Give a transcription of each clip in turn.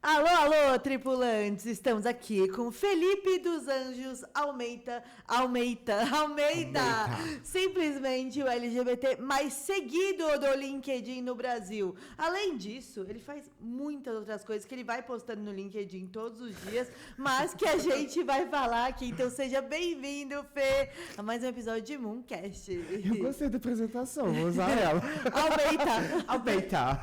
Alô, alô, tripulantes! Estamos aqui com Felipe dos Anjos Almeida! Almeida. Simplesmente o LGBT mais seguido do LinkedIn no Brasil. Além disso, ele faz muitas outras coisas que ele vai postando no LinkedIn todos os dias, mas que a gente vai falar aqui. Então seja bem-vindo, Fê, a mais um episódio de Mooncast. Eu gostei da apresentação, vou usar ela. Almeida.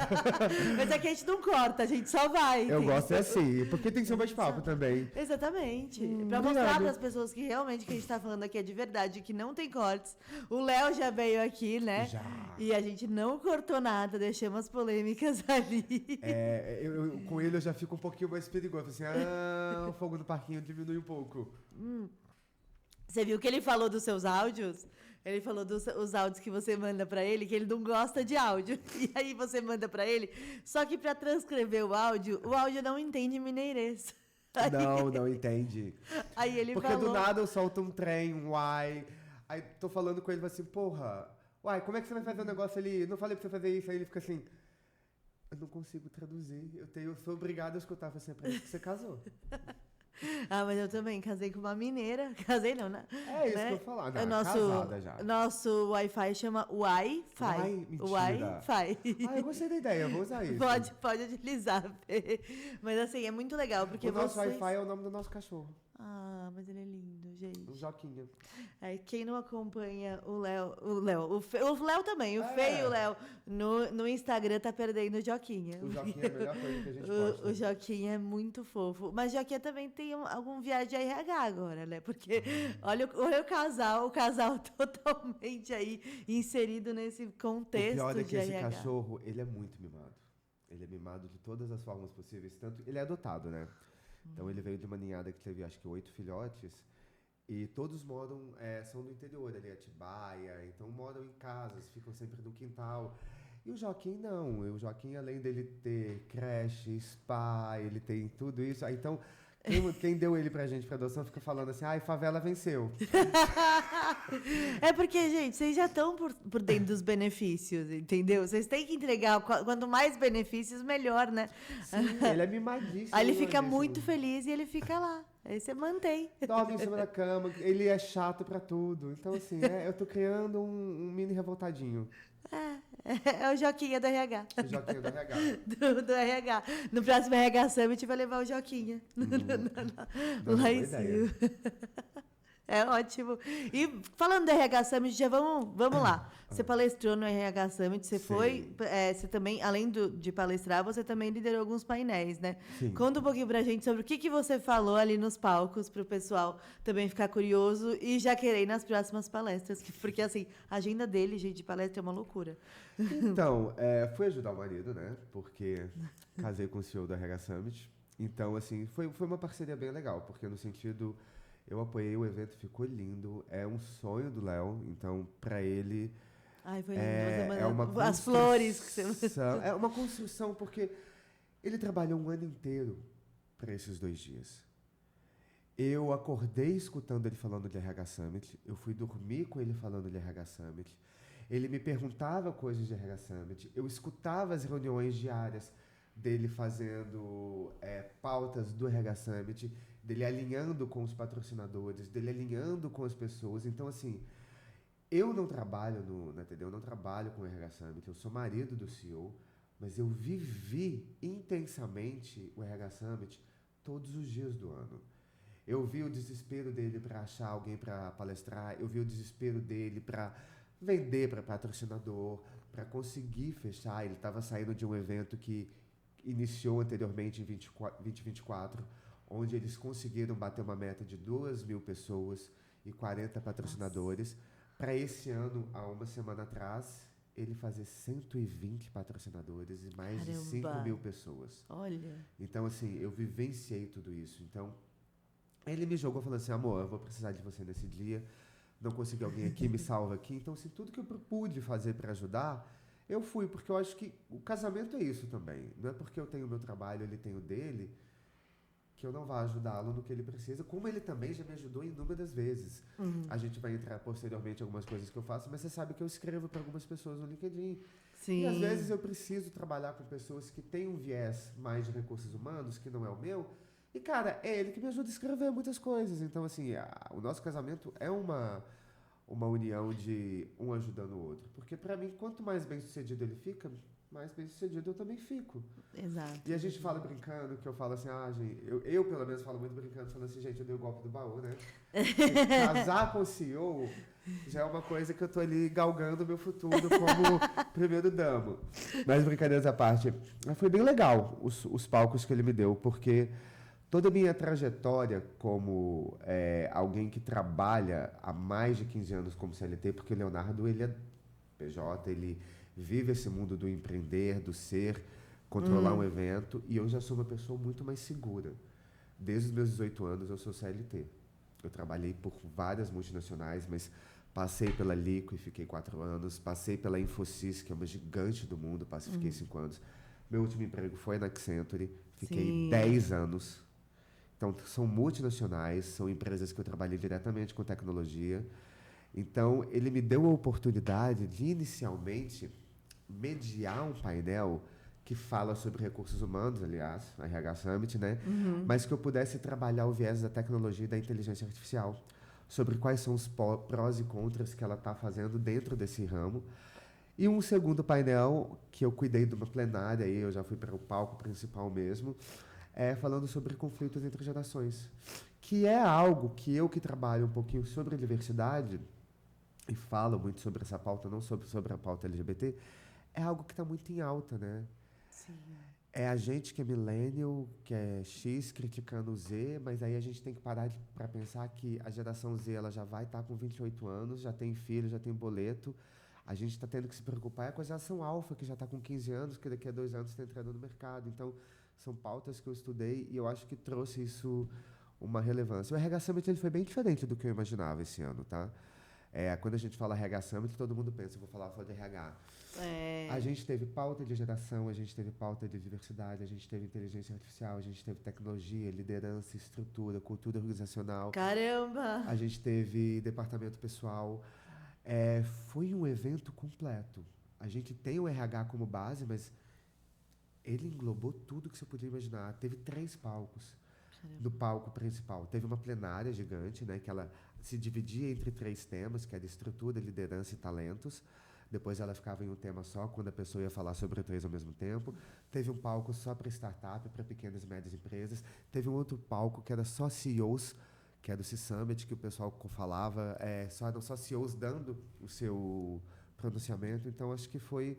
Mas aqui a gente não corta, a gente só vai. Eu gosto assim, porque tem que ser um bate-papo também. Exatamente. Pra mostrar para as pessoas que realmente o que a gente tá falando aqui é de verdade, que não tem cortes. O Léo já veio aqui, né? Já. E a gente não cortou nada, deixamos as polêmicas ali. Com ele eu já fico um pouquinho mais perigoso. Assim, o fogo no parquinho diminui um pouco. Você viu que ele falou dos seus áudios? Ele falou dos os áudios que você manda pra ele, que ele não gosta de áudio. E aí você manda pra ele, só que pra transcrever o áudio não entende mineirês. Aí, Não entende. aí ele Porque falou... do nada eu solto um trem, um uai. Aí tô falando com ele assim, porra, uai, como é que você vai fazer o negócio ali? Não falei pra você fazer isso. Aí ele fica assim, eu não consigo traduzir. Eu sou obrigado a escutar. Eu falei assim, é pra isso que você casou. Ah, mas eu também casei com uma mineira. Casei não, né? É isso né? que eu falar. Não, O casada já. nosso Wi-Fi chama Wi-Fi. Uai, mentira. Wi-Fi. Eu gostei da ideia, vou usar isso. Pode utilizar, Fê. Mas assim, é muito legal, porque O nosso vocês... Wi-Fi é o nome do nosso cachorro, Ah, mas ele é lindo, o gente. Joquinha. Quem não acompanha o Léo também, o Fê e o Léo no Instagram tá perdendo o Joquinha. O Joquinha é a melhor coisa que a gente posta. O Joquinha é muito fofo. Mas Joquinha também tem algum viagem de RH agora, né? Porque olha o casal totalmente aí inserido nesse contexto O pior é que de esse RH. cachorro, ele é muito mimado. Ele é mimado de todas as formas possíveis. Tanto, ele é adotado, né? Então ele veio de uma ninhada que teve, acho que 8 filhotes. E todos moram, são do interior, ali, Atibaia. Então moram em casas, ficam sempre no quintal. E o Joaquim não. O Joaquim, além dele ter creche, spa, ele tem tudo isso. Aí, então, quem deu ele pra gente pra adoção fica falando assim, favela venceu. É porque, gente, vocês já estão por dentro dos benefícios, entendeu? Vocês têm que entregar, quanto mais benefícios, melhor, né? Sim, ele é mimadíssimo. Aí ele fica mimadíssimo. muito feliz e ele fica lá. Aí você mantém. Dorme em cima da cama, ele é chato pra tudo. Então, assim, eu tô criando um mini revoltadinho. É o Joquinha do RH. O Joquinha do RH. Do RH. No próximo RH Summit vai levar o Joquinha. Não, Lá boa em ideia. cima. É ótimo. E falando do RH Summit, já vamos lá. Você palestrou no RH Summit, você Sim. foi, você também, além de palestrar, você também liderou alguns painéis, né? Sim. Conta um pouquinho pra gente sobre o que você falou ali nos palcos, pro pessoal também ficar curioso e já querer ir nas próximas palestras, porque assim, a agenda dele, gente, de palestra é uma loucura. Então, fui ajudar o marido, né? Porque casei com o CEO do RH Summit. Então, assim, foi uma parceria bem legal, porque no sentido, eu apoiei o evento, ficou lindo. É um sonho do Léo, então, pra ele... Ai, foi lindo. É uma as flores que você... É uma construção, porque ele trabalhou um ano inteiro para esses 2 dias. Eu acordei escutando ele falando de RH Summit, eu fui dormir com ele falando de RH Summit, ele me perguntava coisas de RH Summit, eu escutava as reuniões diárias dele fazendo pautas do RH Summit, dele alinhando com os patrocinadores, dele alinhando com as pessoas. Então, assim, eu não trabalho eu não trabalho com o RH Summit, eu sou marido do CEO, mas eu vivi intensamente o RH Summit todos os dias do ano. Eu vi o desespero dele para achar alguém para palestrar, eu vi o desespero dele para vender para patrocinador, para conseguir fechar. Ele estava saindo de um evento que iniciou anteriormente em 2024, onde eles conseguiram bater uma meta de 2.000 pessoas e 40 patrocinadores. Para esse ano, há uma semana atrás, ele fazer 120 patrocinadores e mais de 5.000 pessoas. Olha. Então, assim, eu vivenciei tudo isso. Então, ele me jogou falando assim, amor, eu vou precisar de você nesse dia, não consegui alguém aqui, me salva aqui. Então, assim, tudo que eu pude fazer para ajudar, eu fui, porque eu acho que o casamento é isso também. Não é porque eu tenho o meu trabalho, ele tem o dele, que eu não vá ajudá-lo no que ele precisa, como ele também já me ajudou inúmeras vezes. A gente vai entrar posteriormente em algumas coisas que eu faço, mas você sabe que eu escrevo para algumas pessoas no LinkedIn. Sim. E às vezes eu preciso trabalhar com pessoas que têm um viés mais de recursos humanos, que não é o meu, e, cara, é ele que me ajuda a escrever muitas coisas. Então, assim, o nosso casamento é uma união de um ajudando o outro. Porque, pra mim, quanto mais bem-sucedido ele fica, mais bem-sucedido eu também fico. Exato. E a gente fala brincando, que eu falo assim, gente, eu pelo menos falo muito brincando, falando assim, gente, eu dei o golpe do baú, né? Casar com o CEO já é uma coisa que eu tô ali galgando o meu futuro como primeiro damo. Mas brincadeiras à parte, foi bem legal os palcos que ele me deu, porque toda a minha trajetória como alguém que trabalha há mais de 15 anos como CLT, porque o Leonardo, ele é PJ, ele vive esse mundo do empreender, do ser, controlar um evento, e eu já sou uma pessoa muito mais segura. Desde os meus 18 anos eu sou CLT. Eu trabalhei por várias multinacionais, mas passei pela Lico e fiquei 4 anos, passei pela Infosys, que é uma gigante do mundo, fiquei 5 anos. Meu último emprego foi na Accenture, fiquei 10 anos. Então, são multinacionais, são empresas que eu trabalhei diretamente com tecnologia. Então, ele me deu a oportunidade de, inicialmente, mediar um painel que fala sobre recursos humanos, aliás, a RH Summit, né? Mas que eu pudesse trabalhar o viés da tecnologia e da inteligência artificial, sobre quais são os prós e contras que ela está fazendo dentro desse ramo. E um segundo painel, que eu cuidei de uma plenária, aí eu já fui para o palco principal mesmo, falando sobre conflitos entre gerações, que é algo que eu que trabalho um pouquinho sobre diversidade, e falo muito sobre essa pauta, não sobre a pauta LGBT, é algo que está muito em alta, né? Sim. É a gente que é millennial, que é X, criticando o Z, mas aí a gente tem que parar para pensar que a geração Z ela já vai estar com 28 anos, já tem filho, já tem boleto. A gente está tendo que se preocupar com a geração alfa, que já está com 15 anos, que daqui a 2 anos está entrando no mercado. Então, são pautas que eu estudei e eu acho que trouxe isso uma relevância. O RH Summit ele foi bem diferente do que eu imaginava esse ano, tá? Quando a gente fala RH Summit, todo mundo pensa, eu vou falar só de RH. A gente teve pauta de geração, a gente teve pauta de diversidade, a gente teve inteligência artificial, a gente teve tecnologia, liderança, estrutura, cultura organizacional. Caramba! A gente teve departamento pessoal. Foi um evento completo. A gente tem o RH como base, mas ele englobou tudo que você podia imaginar. Teve 3 palcos. Caramba. No palco principal teve uma plenária gigante, né, que ela se dividia entre 3 temas, que era estrutura, liderança e talentos. Depois ela ficava em um tema só, quando a pessoa ia falar sobre 3 ao mesmo tempo. Teve um palco só para startup, para pequenas e médias empresas. Teve um outro palco que era só CEOs, que era do C-Summit, que o pessoal falava, eram só CEOs dando o seu pronunciamento. Então, acho que foi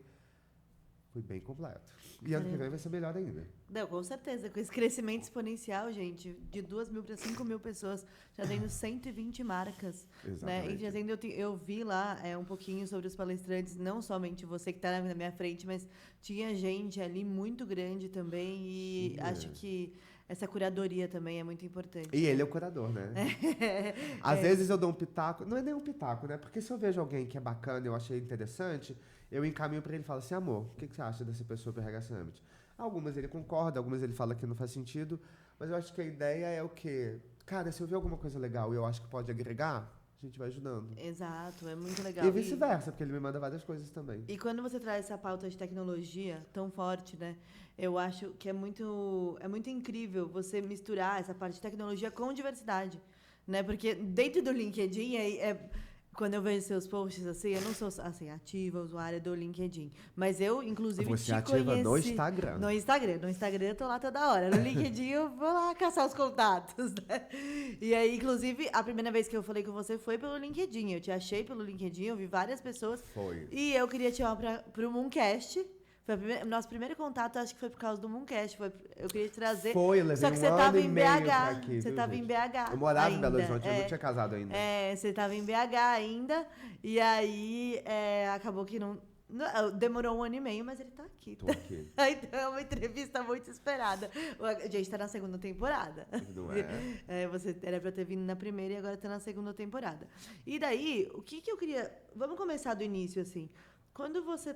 bem completo. E ano que vem vai ser melhor ainda. Não, com certeza. Com esse crescimento exponencial, gente, de 2.000 para 5.000 pessoas, já tendo 120 marcas. Exatamente. Né? E já tendo, eu vi lá um pouquinho sobre os palestrantes, não somente você que está na minha frente, mas tinha gente ali muito grande também. E acho que essa curadoria também é muito importante. E ele é o curador, né? Às vezes eu dou um pitaco, não é nem um pitaco, né? Porque se eu vejo alguém que é bacana, eu achei interessante, eu encaminho para ele e falo assim, amor, o que você acha dessa pessoa para o RH Summit? Algumas ele concorda, algumas ele fala que não faz sentido, mas eu acho que a ideia é o quê? Cara, se eu ver alguma coisa legal e eu acho que pode agregar, a gente vai ajudando. Exato, é muito legal. E vice-versa, porque ele me manda várias coisas também. E quando você traz essa pauta de tecnologia tão forte, né? Eu acho que é muito incrível você misturar essa parte de tecnologia com diversidade, né? Porque dentro do LinkedIn quando eu vejo seus posts assim, eu não sou assim ativa usuária do LinkedIn, mas eu inclusive você te ativa conheci no Instagram. No Instagram eu tô lá toda hora. No LinkedIn eu vou lá caçar os contatos, né? E aí, inclusive, a primeira vez que eu falei com você foi pelo LinkedIn. Eu te achei pelo LinkedIn, eu vi várias pessoas. Foi. E eu queria te chamar pro Mooncast. Foi nosso primeiro contato, acho que foi por causa do Mooncast. Eu queria te trazer. Foi, eu levei só que você ano tava e em meio BH. pra aqui, Você viu, tava gente? em BH. Eu morava ainda. em Belo Horizonte, eu não tinha casado ainda. Você estava em BH ainda. E aí acabou que não. Demorou 1 ano e meio, mas ele tá aqui. Tô aqui. Então é uma entrevista muito esperada. A gente tá na 2ª temporada. Não é? Você era pra ter vindo na primeira e agora tá na 2ª temporada. E daí, o que eu queria. Vamos começar do início, assim. Quando você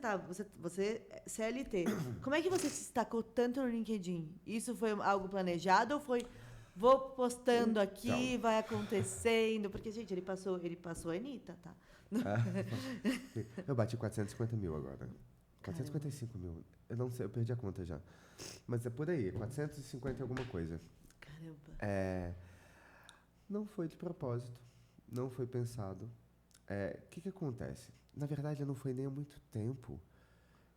CLT, como é que você se destacou tanto no LinkedIn? Isso foi algo planejado ou foi vou postando aqui, Então. vai acontecendo. Porque, gente, ele passou a Anitta, tá? Eu bati 450 mil agora. Caramba. 455 mil. Eu não sei, eu perdi a conta já. Mas é por aí, 450 e alguma coisa. Caramba. Não foi de propósito. Não foi pensado. O que acontece? Na verdade, não foi nem há muito tempo.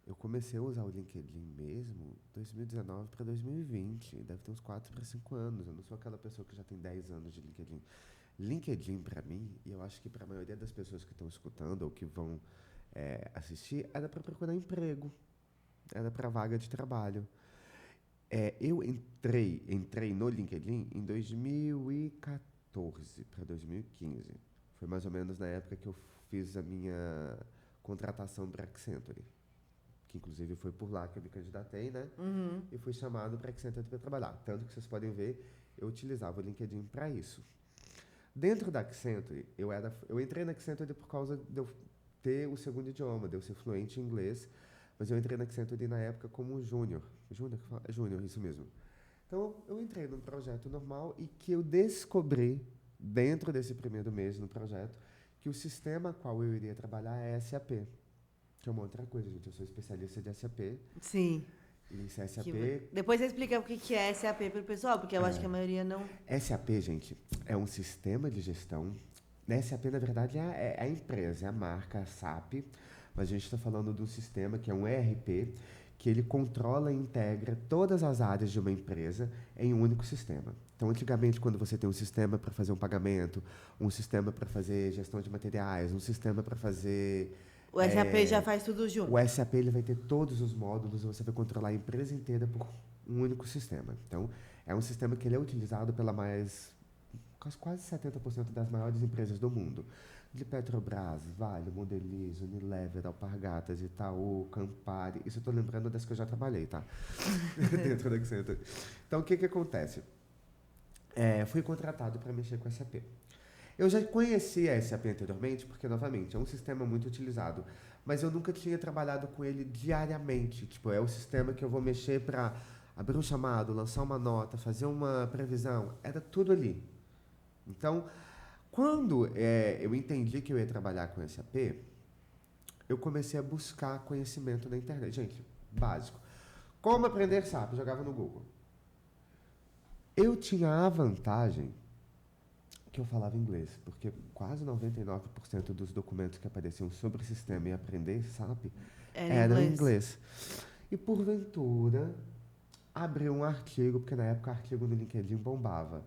Eu comecei a usar o LinkedIn mesmo 2019 para 2020. Deve ter uns 4 para 5 anos. Eu não sou aquela pessoa que já tem 10 anos de LinkedIn. LinkedIn, para mim, e eu acho que para a maioria das pessoas que estão escutando ou que vão assistir, era para procurar emprego. Era para vaga de trabalho. Eu entrei no LinkedIn em 2014 para 2015. Foi mais ou menos na época que eu fiz a minha contratação para a Accenture, que inclusive foi por lá que eu me candidatei, né? Uhum. E fui chamado para a Accenture para trabalhar. Tanto que vocês podem ver, eu utilizava o LinkedIn para isso. Dentro da Accenture, eu entrei na Accenture por causa de eu ter o segundo idioma, de eu ser fluente em inglês, mas eu entrei na Accenture na época como júnior. Júnior, isso mesmo. Então, eu entrei num projeto normal e que eu descobri, dentro desse primeiro mês no projeto, que o sistema qual eu iria trabalhar é SAP. Que é uma outra coisa, gente. Eu sou especialista de SAP. Sim. E esse SAP... Depois você explica o que é SAP para o pessoal, porque eu acho que a maioria não... SAP, gente, é um sistema de gestão. SAP, na verdade, é a empresa, é a marca, a SAP. Mas a gente está falando de um sistema que é um ERP, que ele controla e integra todas as áreas de uma empresa em um único sistema. Então, antigamente, quando você tem um sistema para fazer um pagamento, um sistema para fazer gestão de materiais, um sistema para fazer... O SAP já faz tudo junto. O SAP ele vai ter todos os módulos, você vai controlar a empresa inteira por um único sistema. Então, é um sistema que ele é utilizado pela quase 70% das maiores empresas do mundo. De Petrobras, Vale, Mondelez, Unilever, Alpargatas, Itaú, Campari. Isso eu estou lembrando das que eu já trabalhei, tá? Dentro da Accenture. Então, o que acontece? Fui contratado para mexer com SAP. Eu já conhecia a SAP anteriormente, porque, novamente, é um sistema muito utilizado. Mas eu nunca tinha trabalhado com ele diariamente. Tipo, é o sistema que eu vou mexer para abrir um chamado, lançar uma nota, fazer uma previsão. Era tudo ali. Então, quando eu entendi que eu ia trabalhar com SAP, eu comecei a buscar conhecimento na internet. Gente, básico. Como aprender SAP? Eu jogava no Google. Eu tinha a vantagem que eu falava inglês, porque quase 99% dos documentos que apareciam sobre o sistema e aprender SAP eram em inglês. E, porventura, abri um artigo, porque na época o artigo no LinkedIn bombava,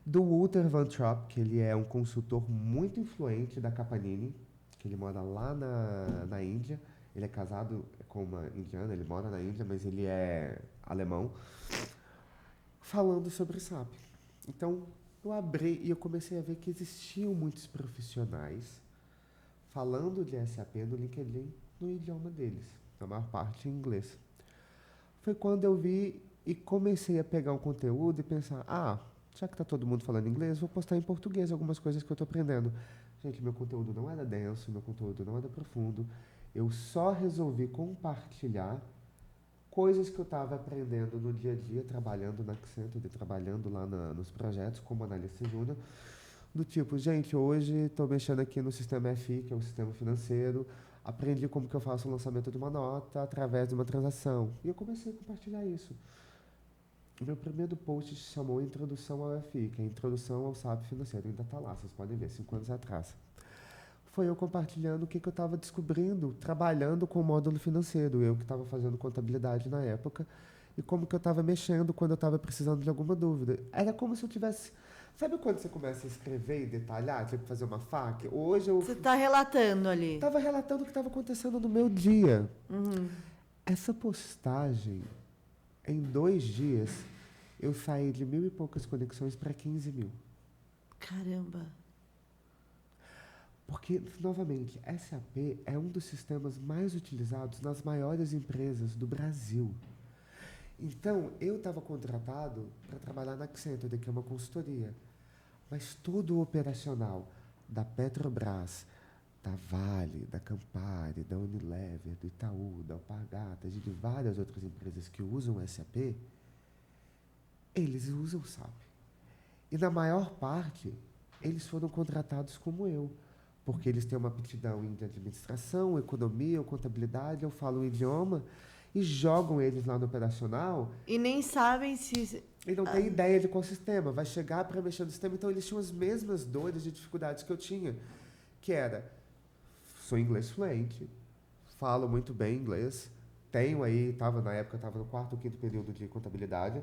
do Wouter Van Trop, que ele é um consultor muito influente da Capanini, que ele mora lá na Índia. Ele é casado com uma indiana, ele mora na Índia, mas ele é alemão, falando sobre SAP. Então, eu abri e eu comecei a ver que existiam muitos profissionais falando de SAP no LinkedIn no idioma deles, na maior parte em inglês. Foi quando eu vi e comecei a pegar um conteúdo e pensar, já que está todo mundo falando inglês, vou postar em português algumas coisas que eu estou aprendendo. Gente, meu conteúdo não era denso, meu conteúdo não era profundo. Eu só resolvi compartilhar coisas que eu estava aprendendo no dia a dia, trabalhando na Accenture, trabalhando lá nos projetos como analista júnior, do tipo, gente, hoje estou mexendo aqui no sistema FI, que é o sistema financeiro, aprendi como que eu faço o lançamento de uma nota através de uma transação. E eu comecei a compartilhar isso. O meu primeiro post se chamou Introdução ao FI, que é Introdução ao SAP Financeiro. Ainda está lá, vocês podem ver, 5 anos atrás. Foi eu compartilhando o que eu estava descobrindo, trabalhando com o módulo financeiro, eu que estava fazendo contabilidade na época, e como que eu estava mexendo quando eu estava precisando de alguma dúvida. Era como se eu tivesse... Sabe quando você começa a escrever e detalhar, tipo fazer uma FAQ? Hoje eu... Você está relatando ali. Estava relatando o que estava acontecendo no meu dia. Uhum. Essa postagem, em 2 dias, eu saí de 1.000 e poucas conexões para 15 mil. Caramba! Porque, novamente, SAP é um dos sistemas mais utilizados nas maiores empresas do Brasil. Então, eu estava contratado para trabalhar na Accenture, que é uma consultoria. Mas todo o operacional da Petrobras, da Vale, da Campari, da Unilever, do Itaú, da Alpargatas e de várias outras empresas que usam SAP, eles usam SAP. E na maior parte, eles foram contratados como eu, porque eles têm uma aptidão em administração, economia ou contabilidade, eu falo o idioma, e jogam eles lá no operacional. E nem sabem se... E não tem ideia de qual sistema. Vai chegar para mexer no sistema. Então, eles tinham as mesmas dores e dificuldades que eu tinha. Que era, sou inglês fluente, falo muito bem inglês, tenho aí, na época, estava no 4º ou 5º período de contabilidade.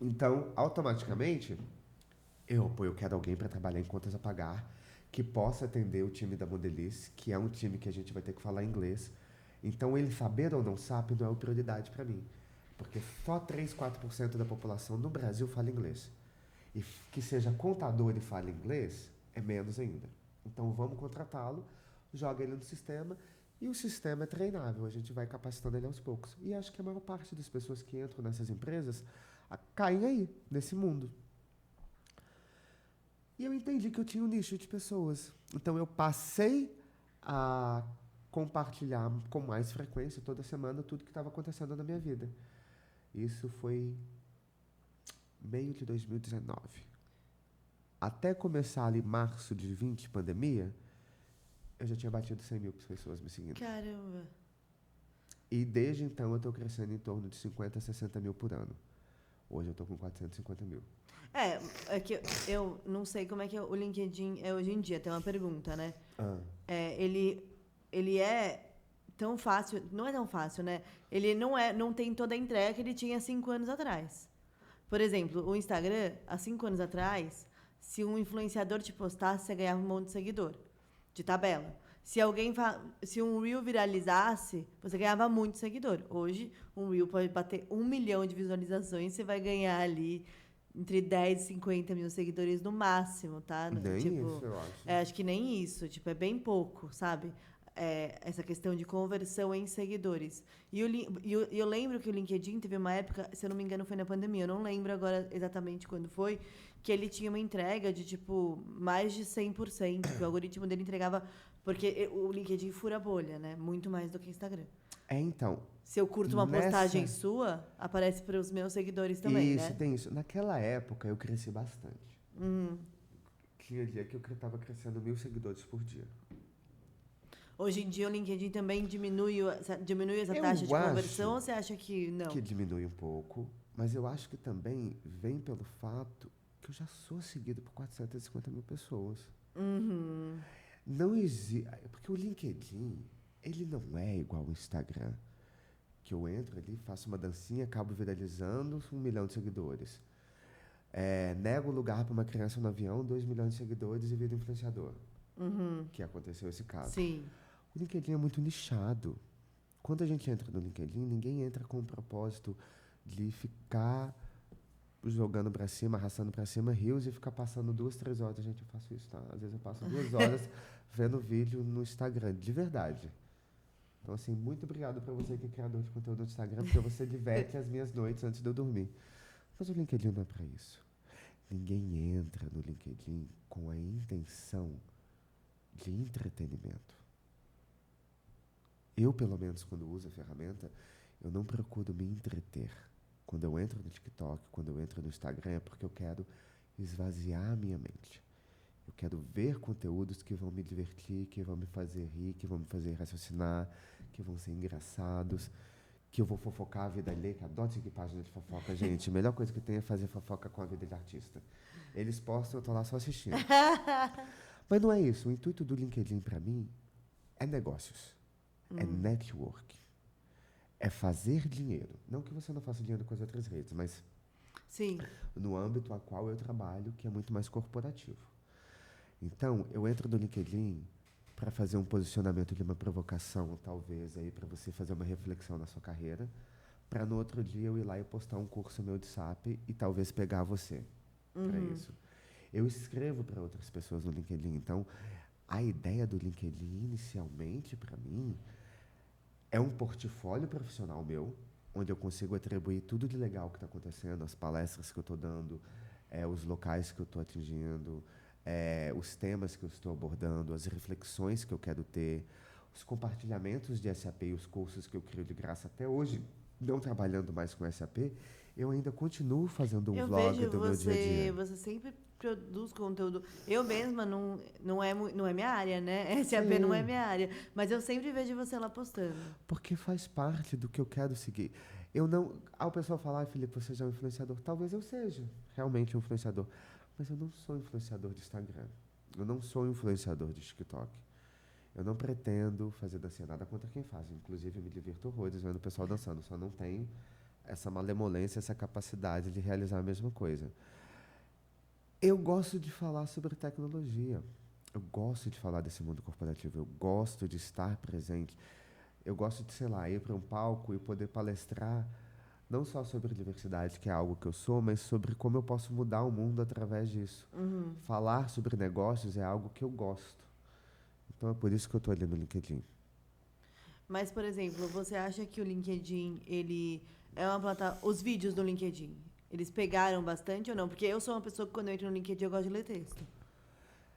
Então, automaticamente, eu quero alguém para trabalhar em contas a pagar, que possa atender o time da Modelice, que é um time que a gente vai ter que falar inglês. Então, ele saber ou não sabe não é uma prioridade para mim. Porque só 3, 4% da população no Brasil fala inglês. E que seja contador e fale inglês, é menos ainda. Então, vamos contratá-lo, joga ele no sistema, e o sistema é treinável, a gente vai capacitando ele aos poucos. E acho que a maior parte das pessoas que entram nessas empresas caem aí, nesse mundo. E eu entendi que eu tinha um nicho de pessoas. Então, eu passei a compartilhar com mais frequência, toda semana, tudo que estava acontecendo na minha vida. Isso foi meio de 2019. Até começar ali março de 20, pandemia, eu já tinha batido 100 mil pessoas me seguindo. Caramba. E desde então eu estou crescendo em torno de 50 a 60 mil por ano. Hoje eu estou com 450 mil. É que eu não sei como é que o LinkedIn é hoje em dia. Tem uma pergunta, né? Ele é tão fácil... Não é tão fácil, né? Ele não tem toda a entrega que ele tinha 5 anos atrás. Por exemplo, o Instagram, há 5 anos atrás, se um influenciador te postasse, você ganhava um monte de seguidor. De tabela. Se um Reel viralizasse, você ganhava muito seguidor. Hoje, um Reel pode bater 1 milhão de visualizações, você vai ganhar ali entre 10 e 50 mil seguidores no máximo, tá? Nem tipo, isso, eu acho. Acho que nem isso. Tipo, é bem pouco, sabe? Essa questão de conversão em seguidores. E eu lembro que o LinkedIn teve uma época, se eu não me engano, foi na pandemia, eu não lembro agora exatamente quando foi, que ele tinha uma entrega de, tipo, mais de 100%, que o algoritmo dele entregava... Porque o LinkedIn fura a bolha, né? Muito mais do que o Instagram. Então... Se eu curto uma postagem sua, aparece para os meus seguidores também, né? Isso, tem isso. Naquela época, eu cresci bastante. Tinha dia que eu estava crescendo 1.000 seguidores por dia. Hoje em dia, o LinkedIn também diminui essa taxa de conversão, ou você acha que não? Que diminui um pouco, mas eu acho que também vem pelo fato que eu já sou seguido por 450 mil pessoas. Não existe... Porque o LinkedIn, ele não é igual ao Instagram. Que eu entro ali, faço uma dancinha, acabo viralizando, 1 milhão de seguidores. Nego lugar para uma criança no avião, 2 milhões de seguidores e viro influenciador. Que aconteceu esse caso. Sim. O LinkedIn é muito nichado. Quando a gente entra no LinkedIn, ninguém entra com o propósito de ficar jogando para cima, arrastando para cima rios e ficar passando 2, 3 horas. Gente, eu faço isso, tá? Às vezes eu passo 2 horas vendo vídeo no Instagram, de verdade. Então, assim, muito obrigado para você que é criador de conteúdo no Instagram, porque você diverte as minhas noites antes de eu dormir. Mas o LinkedIn não é para isso. Ninguém entra no LinkedIn com a intenção de entretenimento. Eu, pelo menos, quando uso a ferramenta, eu não procuro me entreter. Quando eu entro no TikTok, quando eu entro no Instagram, é porque eu quero esvaziar a minha mente. Eu quero ver conteúdos que vão me divertir, que vão me fazer rir, que vão me fazer raciocinar, que vão ser engraçados, que eu vou fofocar a vida alheia, que adoro seguir página de fofoca, gente. A melhor coisa que tem é fazer fofoca com a vida de artista. Eles postam, eu tô lá só assistindo. Mas não é isso. O intuito do LinkedIn, para mim, é negócios. É network. É fazer dinheiro. Não que você não faça dinheiro com as outras redes, mas Sim. No âmbito a qual eu trabalho, que é muito mais corporativo. Então, eu entro no LinkedIn para fazer um posicionamento de uma provocação, talvez, aí para você fazer uma reflexão na sua carreira, para no outro dia eu ir lá e postar um curso meu de SAP e talvez pegar você para isso. Eu escrevo para outras pessoas no LinkedIn, então a ideia do LinkedIn inicialmente para mim é um portfólio profissional meu, onde eu consigo atribuir tudo de legal que está acontecendo, as palestras que eu estou dando, os locais que eu estou atingindo, os temas que eu estou abordando, as reflexões que eu quero ter, os compartilhamentos de SAP e os cursos que eu crio de graça até hoje, não trabalhando mais com SAP, Eu ainda continuo fazendo um Eu vlog vejo do meu dia a dia. você sempre produz conteúdo. Eu mesma não é minha área, né? SAP não é Sim, minha área. Mas eu sempre vejo você lá postando. porque faz parte do que eu quero seguir. Eu não. Ao pessoal falar, Felipe, você já é um influenciador. Talvez eu seja realmente um influenciador. Mas eu não sou influenciador de Instagram. Eu não sou influenciador de TikTok. Eu não pretendo fazer dancinha, nada contra quem faz. Inclusive, eu me divirto horrores vendo o pessoal dançando. Só não tenho essa malemolência, essa capacidade de realizar a mesma coisa. Eu gosto de falar sobre tecnologia. Eu gosto de falar desse mundo corporativo. Eu gosto de estar presente. Eu gosto de, sei lá, ir para um palco e poder palestrar não só sobre diversidade, que é algo que eu sou, mas sobre como eu posso mudar o mundo através disso. Uhum. Falar sobre negócios é algo que eu gosto. Então é por isso que eu estou ali no LinkedIn. Mas, por exemplo, você acha que o LinkedIn, ele é uma plataforma... Os vídeos do LinkedIn, eles pegaram bastante ou não? Porque eu sou uma pessoa que quando eu entro no LinkedIn eu gosto de ler texto.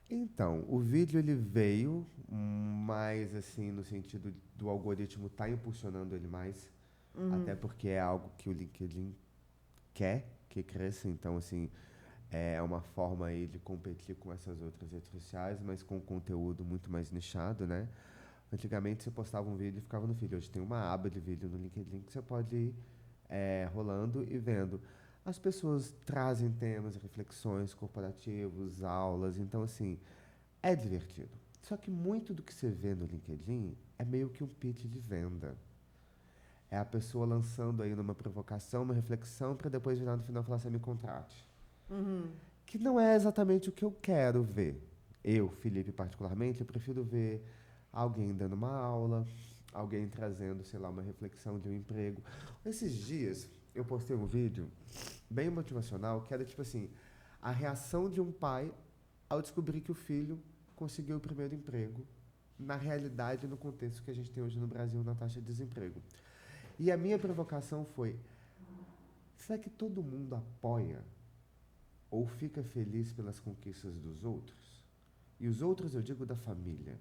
Então, o vídeo ele veio mais assim no sentido do algoritmo estar impulsionando ele mais, até porque é algo que o LinkedIn quer que cresça, então assim, é uma forma aí de competir com essas outras redes sociais, mas com conteúdo muito mais nichado, né? Antigamente você postava um vídeo e ficava no feed. Hoje tem uma aba de vídeo no LinkedIn que você pode ir rolando e vendo. As pessoas trazem temas, reflexões corporativos, aulas, então assim, é divertido. Só que muito do que você vê no LinkedIn é meio que um pitch de venda. É a pessoa lançando aí numa provocação, uma reflexão, para depois virar no final e falar assim, me contrate. Uhum. Que não é exatamente o que eu quero ver. Eu, Felipe, particularmente, eu prefiro ver alguém dando uma aula, alguém trazendo, sei lá, uma reflexão de um emprego. Esses dias, eu postei um vídeo bem motivacional, que era tipo assim, a reação de um pai ao descobrir que o filho conseguiu o primeiro emprego, na realidade, no contexto que a gente tem hoje no Brasil, na taxa de desemprego. E a minha provocação foi, será que todo mundo apoia ou fica feliz pelas conquistas dos outros? E os outros eu digo da família.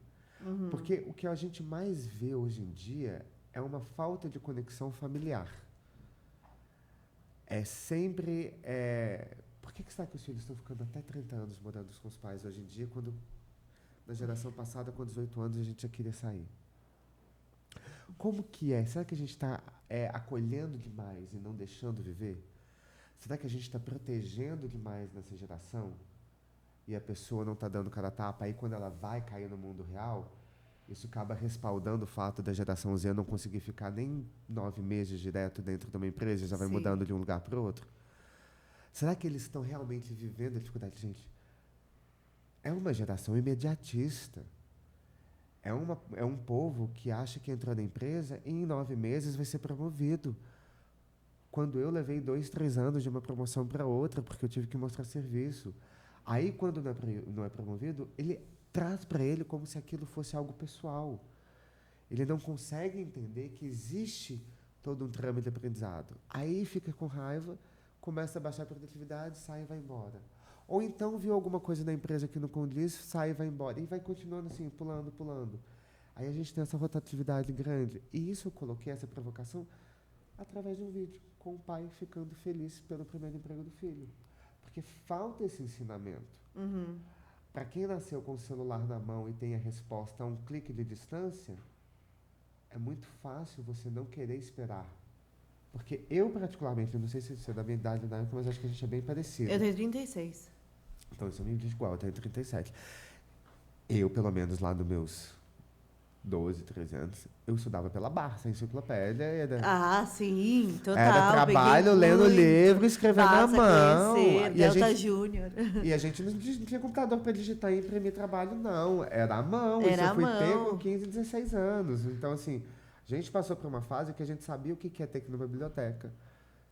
Porque o que a gente mais vê hoje em dia é uma falta de conexão familiar. É sempre. Por que será que os filhos estão ficando até 30 anos morando com os pais hoje em dia, quando na geração passada, com 18 anos, a gente já queria sair? Como que é? Será que a gente está acolhendo demais e não deixando viver? Será que a gente está protegendo demais nessa geração? E a pessoa não está dando cara a tapa, aí quando ela vai cair no mundo real, isso acaba respaldando o fato da geração Z não conseguir ficar nem 9 meses direto dentro de uma empresa, já vai Sim. mudando de um lugar para o outro. Será que eles estão realmente vivendo a dificuldade? Gente, é uma geração imediatista. É um povo que acha que entrou na empresa e em 9 meses vai ser promovido. Quando eu levei 2, 3 anos de uma promoção para outra, porque eu tive que mostrar serviço. Aí, quando não é promovido, ele traz para ele como se aquilo fosse algo pessoal. Ele não consegue entender que existe todo um trâmite de aprendizado. Aí fica com raiva, começa a baixar a produtividade, sai e vai embora. Ou então viu alguma coisa na empresa que não condiz, sai e vai embora. E vai continuando assim, pulando, pulando. Aí a gente tem essa rotatividade grande. E isso eu coloquei, essa provocação, através de um vídeo, com o pai ficando feliz pelo primeiro emprego do filho. Porque falta esse ensinamento. Uhum. Para quem nasceu com o celular na mão e tem a resposta a um clique de distância, é muito fácil você não querer esperar. Porque eu, particularmente, não sei se você é da minha idade, mas acho que a gente é bem parecido. Eu tenho 36. Então, isso me diz igual, eu tenho 37. Eu, pelo menos, lá nos meus 12, 13 anos, eu estudava pela Barça, a enciclopédia. Ah, sim, total. Era trabalho, peguei lendo muito. livro, escrevendo na Passa a mão. conhecer, E a Delta gente, Júnior. e a gente não tinha computador para digitar e imprimir trabalho, não. Era à mão. Isso Era eu à fui ter mão. com 15, 16 anos. Então, assim, a gente passou por uma fase que a gente sabia o que é ter que ir numa biblioteca,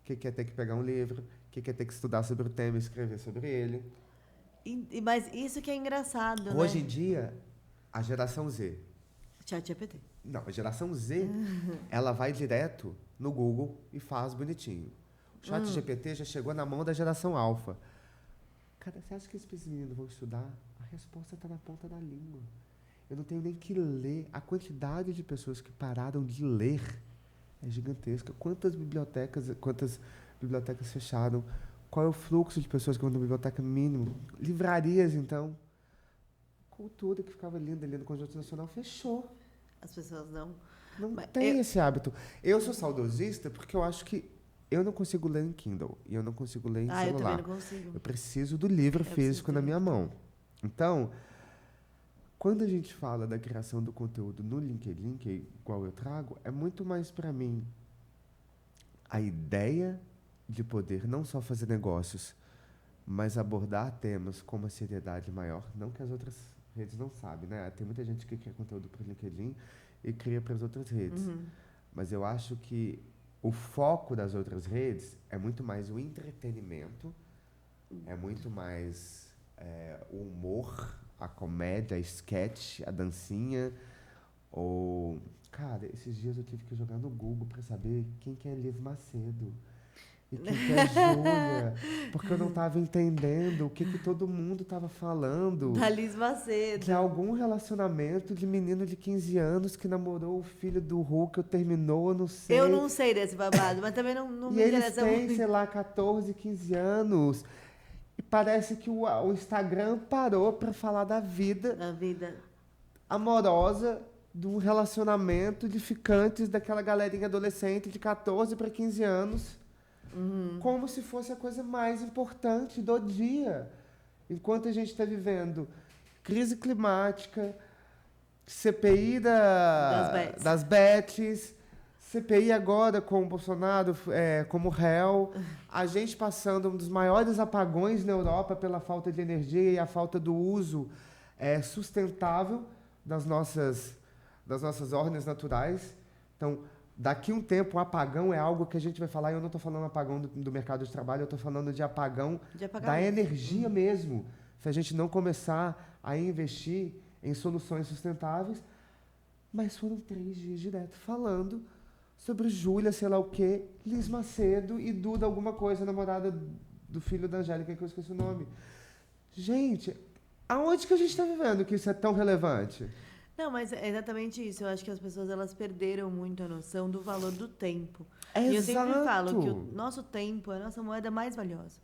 o que é ter que pegar um livro, o que é ter que estudar sobre o tema e escrever sobre ele. Mas isso que é engraçado, Hoje né? em dia, a geração Z. ChatGPT. Não, a geração Z, ela vai direto no Google e faz bonitinho. O chat GPT já chegou na mão da geração alfa. Cara, você acha que esses meninos vão estudar? A resposta está na ponta da língua. Eu não tenho nem que ler. A quantidade de pessoas que pararam de ler é gigantesca. Quantas bibliotecas fecharam? Qual é o fluxo de pessoas que vão na biblioteca mínimo? Livrarias, então. Cultura que ficava linda ali no Conjunto Nacional fechou. As pessoas não... Não Mas tem esse hábito. Eu sou saudosista porque eu acho que eu não consigo ler em Kindle e eu não consigo ler em celular. Eu também não consigo. Eu preciso do livro físico na minha mão. Então, quando a gente fala da criação do conteúdo no LinkedIn, que é igual eu trago, é muito mais para mim a ideia de poder não só fazer negócios, mas abordar temas com uma seriedade maior. Não que as outras redes não sabem, né? Tem muita gente que cria conteúdo para o LinkedIn e cria para as outras redes. Mas eu acho que o foco das outras redes é muito mais o entretenimento, é muito mais o humor, a comédia, a sketch, a dancinha. Ou... Cara, esses dias eu tive que jogar no Google para saber quem que é Liz Macedo. E quem que é Júlia? Porque eu não estava entendendo o que todo mundo estava falando. Da Liz Macedo. De algum relacionamento de menino de 15 anos que namorou o filho do Hulk, ou terminou, eu não sei. Eu não sei desse babado, mas também não me interessa muito. E eles têm, sei lá, 14, 15 anos. E parece que o Instagram parou para falar da vida amorosa de um relacionamento de ficantes daquela galerinha adolescente de 14 para 15 anos. Como se fosse a coisa mais importante do dia. Enquanto a gente está vivendo crise climática, CPI das Bets, CPI agora com o Bolsonaro como réu, a gente passando um dos maiores apagões na Europa pela falta de energia e a falta do uso sustentável das nossas ordens naturais. Então, daqui um tempo, o apagão é algo que a gente vai falar, e eu não estou falando apagão do mercado de trabalho, eu estou falando de apagão da energia mesmo. Se a gente não começar a investir em soluções sustentáveis. Mas foram 3 dias direto falando sobre Júlia, sei lá o quê, Liz Macedo e Duda alguma coisa, namorada do filho da Angélica, que eu esqueci o nome. Gente, aonde que a gente está vivendo que isso é tão relevante? Não, mas é exatamente isso. Eu acho que as pessoas elas perderam muito a noção do valor do tempo. Exato. E eu sempre falo que o nosso tempo é a nossa moeda mais valiosa.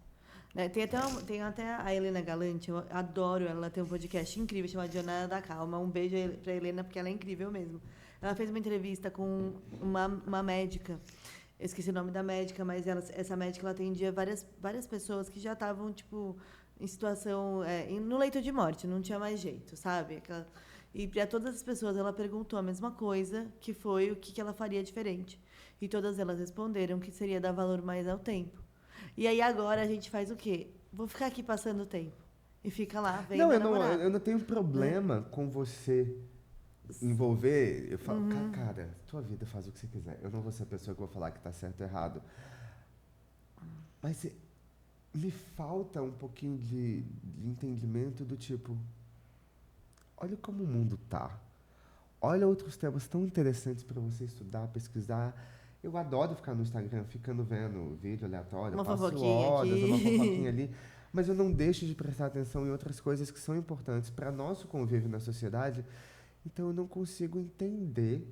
Né? Tem até a Helena Galante, eu adoro ela tem um podcast incrível chamado Jornada da Calma. Um beijo pra Helena, porque ela é incrível mesmo. Ela fez uma entrevista com uma médica. Eu esqueci o nome da médica, mas essa médica ela atendia várias pessoas que já estavam, tipo, em situação... no leito de morte, não tinha mais jeito, sabe? E para todas as pessoas ela perguntou a mesma coisa, que foi o que ela faria diferente. E todas elas responderam que seria dar valor mais ao tempo. E aí agora a gente faz o quê? Vou ficar aqui passando o tempo. E fica lá, vendo eu não tenho problema com você envolver. Eu falo, cara, tua vida faz o que você quiser. Eu não vou ser a pessoa que vou falar que está certo ou errado. Mas me falta um pouquinho de entendimento do tipo... Olha como o mundo tá. Olha outros temas tão interessantes para você estudar, pesquisar. Eu adoro ficar no Instagram, ficando vendo vídeo aleatório. Uma passo fofoquinha horas, aqui. uma fofoquinha ali. Mas eu não deixo de prestar atenção em outras coisas que são importantes para nosso convívio na sociedade. Então eu não consigo entender.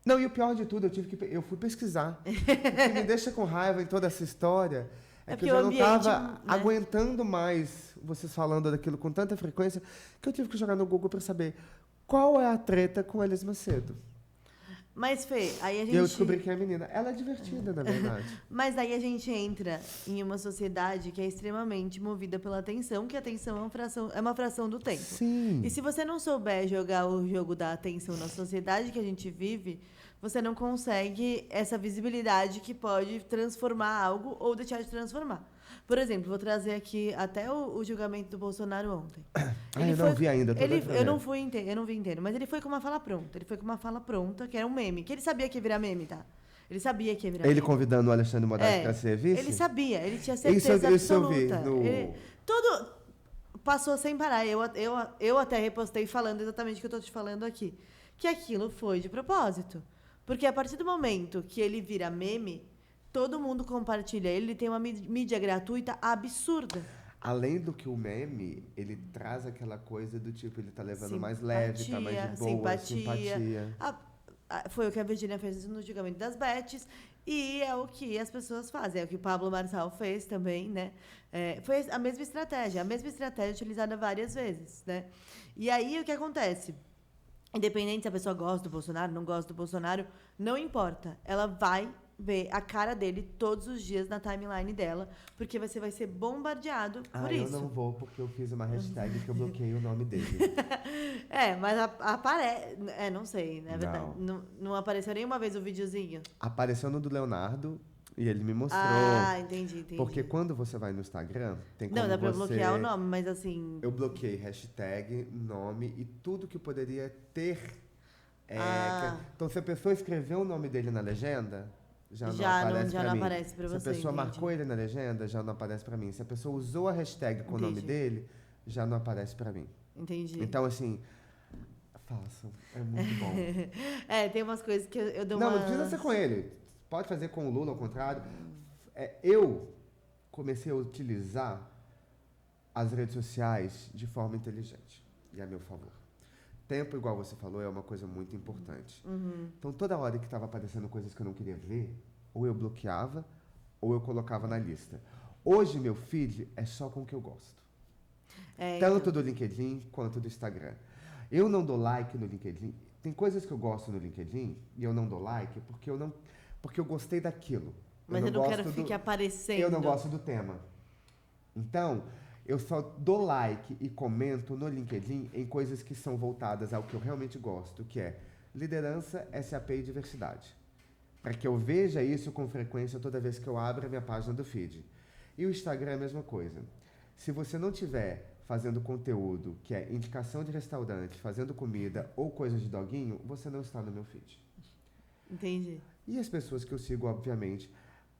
Não, e o pior de tudo, eu fui pesquisar. O que me deixa com raiva em toda essa história... É que eu já não estava aguentando mais vocês falando daquilo com tanta frequência que eu tive que jogar no Google para saber qual é a treta com a Liz Macedo. Mas, Fê, aí a gente... E eu descobri que é a menina. Ela é divertida, na verdade. Mas aí a gente entra em uma sociedade que é extremamente movida pela atenção, que a atenção é uma fração do tempo. Sim. E se você não souber jogar o jogo da atenção na sociedade que a gente vive... Você não consegue essa visibilidade que pode transformar algo ou deixar de transformar. Por exemplo, vou trazer aqui até o julgamento do Bolsonaro ontem. Eu não vi ainda. Eu não vi inteiro, mas ele foi com uma fala pronta. Ele foi com uma fala pronta, que era um meme. Que ele sabia que ia virar meme, tá? Ele sabia que ia virar meme. Ele convidando o Alexandre Moraes para ser vice? Ele sabia, ele tinha certeza absoluta. Isso eu vi. Tudo passou sem parar. Eu até repostei falando exatamente o que eu estou te falando aqui. Que aquilo foi de propósito. Porque a partir do momento que ele vira meme, todo mundo compartilha. Ele tem uma mídia gratuita absurda. Além do que o meme, ele traz aquela coisa do tipo, ele tá levando mais leve, tá mais de boa, simpatia. Foi o que a Virgínia fez no julgamento das Bets. E é o que as pessoas fazem. É o que o Pablo Marçal fez também, né? Foi a mesma estratégia utilizada várias vezes, né? E aí, o que acontece? Independente se a pessoa gosta do Bolsonaro, não gosta do Bolsonaro, não importa. Ela vai ver a cara dele todos os dias na timeline dela, porque você vai ser bombardeado por eu isso. não vou, porque eu fiz uma hashtag que eu bloqueei o nome dele. Mas aparece... não sei, na verdade. Não apareceu nenhuma vez o videozinho? Apareceu no do Leonardo e ele me mostrou. Ah, entendi. Porque quando você vai no Instagram, tem como Não, dá pra você... bloquear o nome, mas assim... Eu bloqueei hashtag, nome e tudo que poderia ter. Então, se a pessoa escreveu o nome dele na legenda, já não aparece pra você. Se a pessoa marcou ele na legenda, já não aparece pra mim. Se a pessoa usou a hashtag com o nome dele, já não aparece pra mim. Entendi. Então, assim, façam. É muito bom. Tem umas coisas que eu dou não precisa ser com ele. Pode fazer com o Lula, ao contrário. Eu comecei a utilizar as redes sociais de forma inteligente e a meu favor. Tempo, igual você falou, é uma coisa muito importante. Uhum. Então, toda hora que estava aparecendo coisas que eu não queria ver, ou eu bloqueava, ou eu colocava na lista. Hoje, meu feed é só com o que eu gosto. Tanto do LinkedIn quanto do Instagram. Eu não dou like no LinkedIn. Tem coisas que eu gosto no LinkedIn e eu não dou like porque eu gostei daquilo. Mas eu não quero que fique aparecendo. Eu não gosto do tema. Então, eu só dou like e comento no LinkedIn em coisas que são voltadas ao que eu realmente gosto, que é liderança, SAP e diversidade. Para que eu veja isso com frequência toda vez que eu abro a minha página do feed. E o Instagram é a mesma coisa. Se você não tiver fazendo conteúdo que é indicação de restaurante, fazendo comida ou coisa de doguinho, você não está no meu feed. Entendi. E as pessoas que eu sigo, obviamente,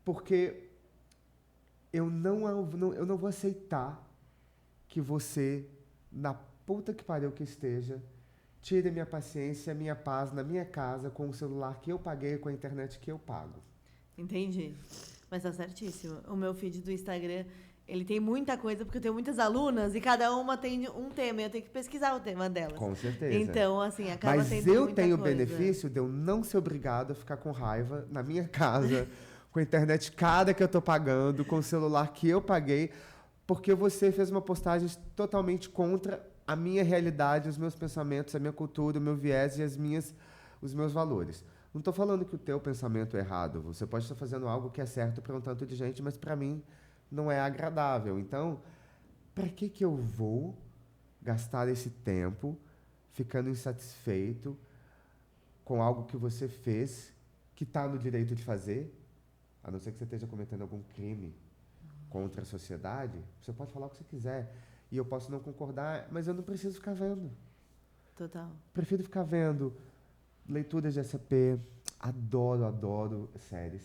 porque eu não vou aceitar que você, na puta que pariu que esteja, tire minha paciência, minha paz na minha casa com o celular que eu paguei, com a internet que eu pago. Entendi. Mas tá certíssimo. O meu feed do Instagram, ele tem muita coisa, porque eu tenho muitas alunas e cada uma tem um tema. Eu tenho que pesquisar o tema delas. Com certeza. Então, assim, acaba Mas tendo muita coisa. Mas eu tenho o benefício de eu não ser obrigado a ficar com raiva na minha casa, com a internet cara que eu tô pagando, com o celular que eu paguei, porque você fez uma postagem totalmente contra a minha realidade, os meus pensamentos, a minha cultura, o meu viés e os meus valores. Não estou falando que o teu pensamento é errado. Você pode estar fazendo algo que é certo para um tanto de gente, mas para mim não é agradável. Então, para que eu vou gastar esse tempo ficando insatisfeito com algo que você fez, que está no direito de fazer, a não ser que você esteja cometendo algum crime contra a sociedade? Você pode falar o que você quiser. E eu posso não concordar, mas eu não preciso ficar vendo. Total. Prefiro ficar vendo leituras de SAP. Adoro séries.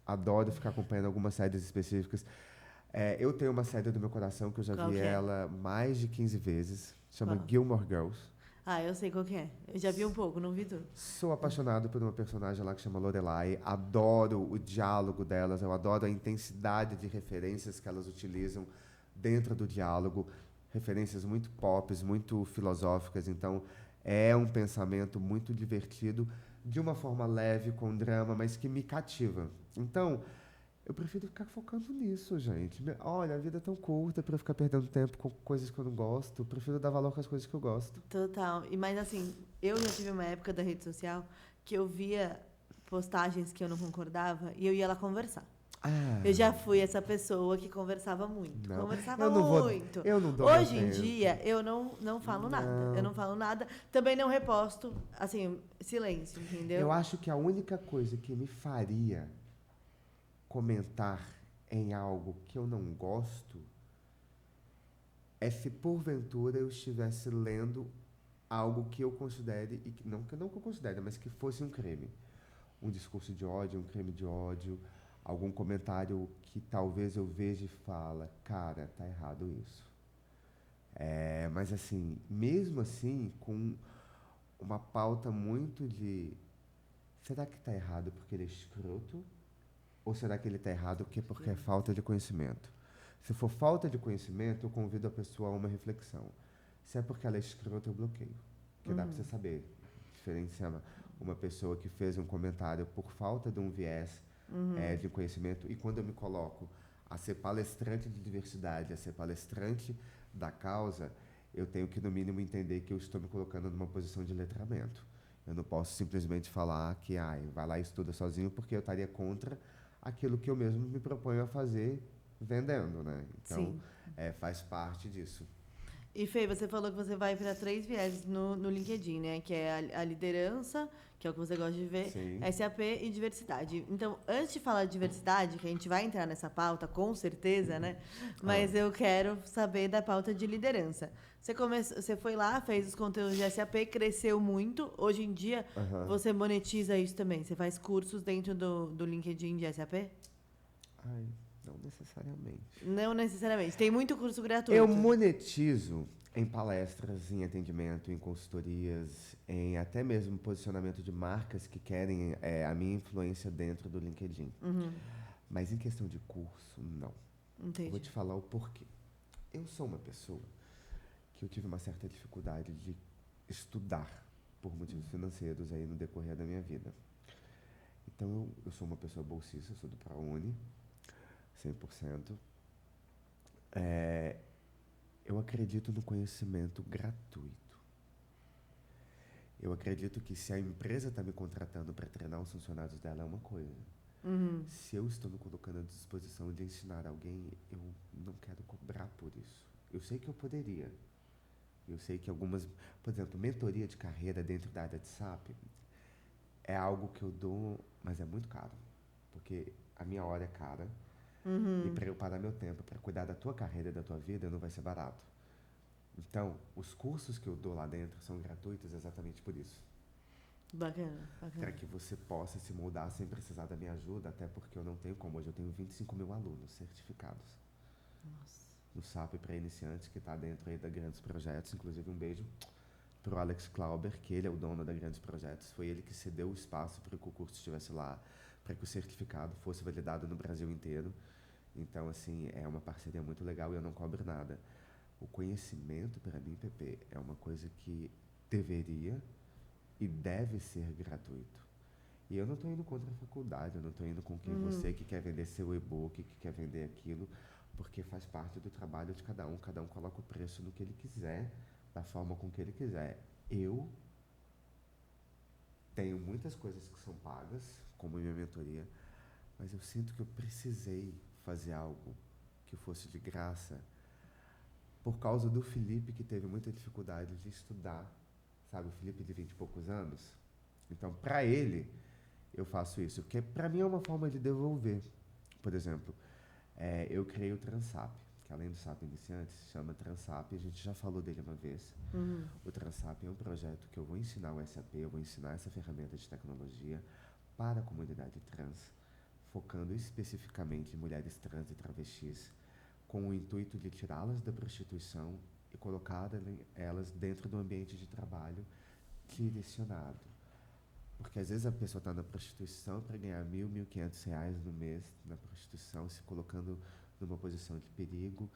Adoro ficar acompanhando algumas séries específicas. Eu tenho uma série do meu coração que eu já vi ela mais de 15 vezes. Chama Gilmore Girls. Ah, eu sei qual que é. Eu já vi um pouco, não vi tudo. Sou apaixonado por uma personagem lá que chama Lorelai. Adoro o diálogo delas. Eu adoro a intensidade de referências que elas utilizam dentro do diálogo. Referências muito pop, muito filosóficas. Então, é um pensamento muito divertido, de uma forma leve, com drama, mas que me cativa. Então, eu prefiro ficar focando nisso, gente. Olha, a vida é tão curta para eu ficar perdendo tempo com coisas que eu não gosto. Eu prefiro dar valor com as coisas que eu gosto. Total. Mas assim, eu já tive uma época da rede social que eu via postagens que eu não concordava e eu ia lá conversar. Eu já fui essa pessoa que conversava muito. Não. Conversava muito. Eu não dou Hoje em dia, eu não falo nada. Eu não falo nada. Também não reposto. Assim, silêncio, entendeu? Eu acho que a única coisa que me faria comentar em algo que eu não gosto é se porventura eu estivesse lendo algo que eu considere, e não que eu não considere, mas que fosse um crime. Um discurso de ódio, um crime de ódio, algum comentário que talvez eu veja e fala, cara, tá errado isso. Mas assim, mesmo assim, com uma pauta muito de, será que tá errado porque ele é escroto? Ou será que ele tá errado porque é falta de conhecimento? Se for falta de conhecimento, eu convido a pessoa a uma reflexão. Se é porque ela é escrota, eu bloqueio. Porque dá pra você saber diferenciar uma pessoa que fez um comentário por falta de um viés de conhecimento, e quando eu me coloco a ser palestrante de diversidade, a ser palestrante da causa, eu tenho que, no mínimo, entender que eu estou me colocando numa posição de letramento. Eu não posso simplesmente falar que vai lá e estuda sozinho, porque eu estaria contra aquilo que eu mesmo me proponho a fazer vendendo, né? Então, faz parte disso. E Fê, você falou que você vai para 3 vieses no LinkedIn, né? Que é a liderança, que é o que você gosta de ver, Sim. SAP e diversidade. Então, antes de falar de diversidade, que a gente vai entrar nessa pauta, com certeza, né? Mas eu quero saber da pauta de liderança. Você foi lá, fez os conteúdos de SAP, cresceu muito. Hoje em dia, você monetiza isso também? Você faz cursos dentro do LinkedIn de SAP? Não necessariamente. Não necessariamente. Tem muito curso gratuito. Eu monetizo em palestras, em atendimento, em consultorias, em até mesmo posicionamento de marcas que querem a minha influência dentro do LinkedIn. Mas em questão de curso, não. Entendi. Eu vou te falar o porquê. Eu sou uma pessoa que eu tive uma certa dificuldade de estudar por motivos financeiros aí no decorrer da minha vida. Então, eu sou uma pessoa bolsista, eu sou do ProUni, 100%. Eu acredito no conhecimento gratuito. Eu acredito que se a empresa está me contratando para treinar os funcionários dela, é uma coisa. Se eu estou me colocando à disposição de ensinar alguém, eu não quero cobrar por isso. Eu sei que eu poderia. Eu sei que algumas, por exemplo, mentoria de carreira dentro da área de SAP é algo que eu dou, mas é muito caro. Porque a minha hora é cara. E para eu parar meu tempo, para cuidar da tua carreira e da tua vida, não vai ser barato. Então, os cursos que eu dou lá dentro são gratuitos exatamente por isso. Bacana. Para que você possa se moldar sem precisar da minha ajuda, até porque eu não tenho como. Hoje eu tenho 25 mil alunos certificados. Nossa. No SAP para iniciantes, que está dentro aí da Grandes Projetos. Inclusive, um beijo para o Alex Clauber, que ele é o dono da Grandes Projetos. Foi ele que cedeu o espaço para que o curso estivesse lá, para que o certificado fosse validado no Brasil inteiro. Então, assim, é uma parceria muito legal e eu não cobro nada. O conhecimento, para mim, Pepe, é uma coisa que deveria e deve ser gratuito. E eu não estou indo contra a faculdade, eu não estou indo com quem você que quer vender seu e-book, que quer vender aquilo, porque faz parte do trabalho de cada um coloca o preço no que ele quiser, da forma com que ele quiser. Eu tenho muitas coisas que são pagas, como minha mentoria, mas eu sinto que eu precisei fazer algo que fosse de graça, por causa do Felipe, que teve muita dificuldade de estudar, sabe? O Felipe de 20 e poucos anos. Então, para ele, eu faço isso, porque para mim é uma forma de devolver. Por exemplo, eu criei o Transap, que além do SAP Iniciante, se chama Transap, a gente já falou dele uma vez. O Transap é um projeto que eu vou ensinar o SAP, eu vou ensinar essa ferramenta de tecnologia para a comunidade trans, focando especificamente em mulheres trans e travestis, com o intuito de tirá-las da prostituição e colocar elas dentro do ambiente de trabalho direcionado. Porque às vezes a pessoa está na prostituição para ganhar R$1.000, R$1.500 no mês na prostituição, se colocando numa posição de perigo,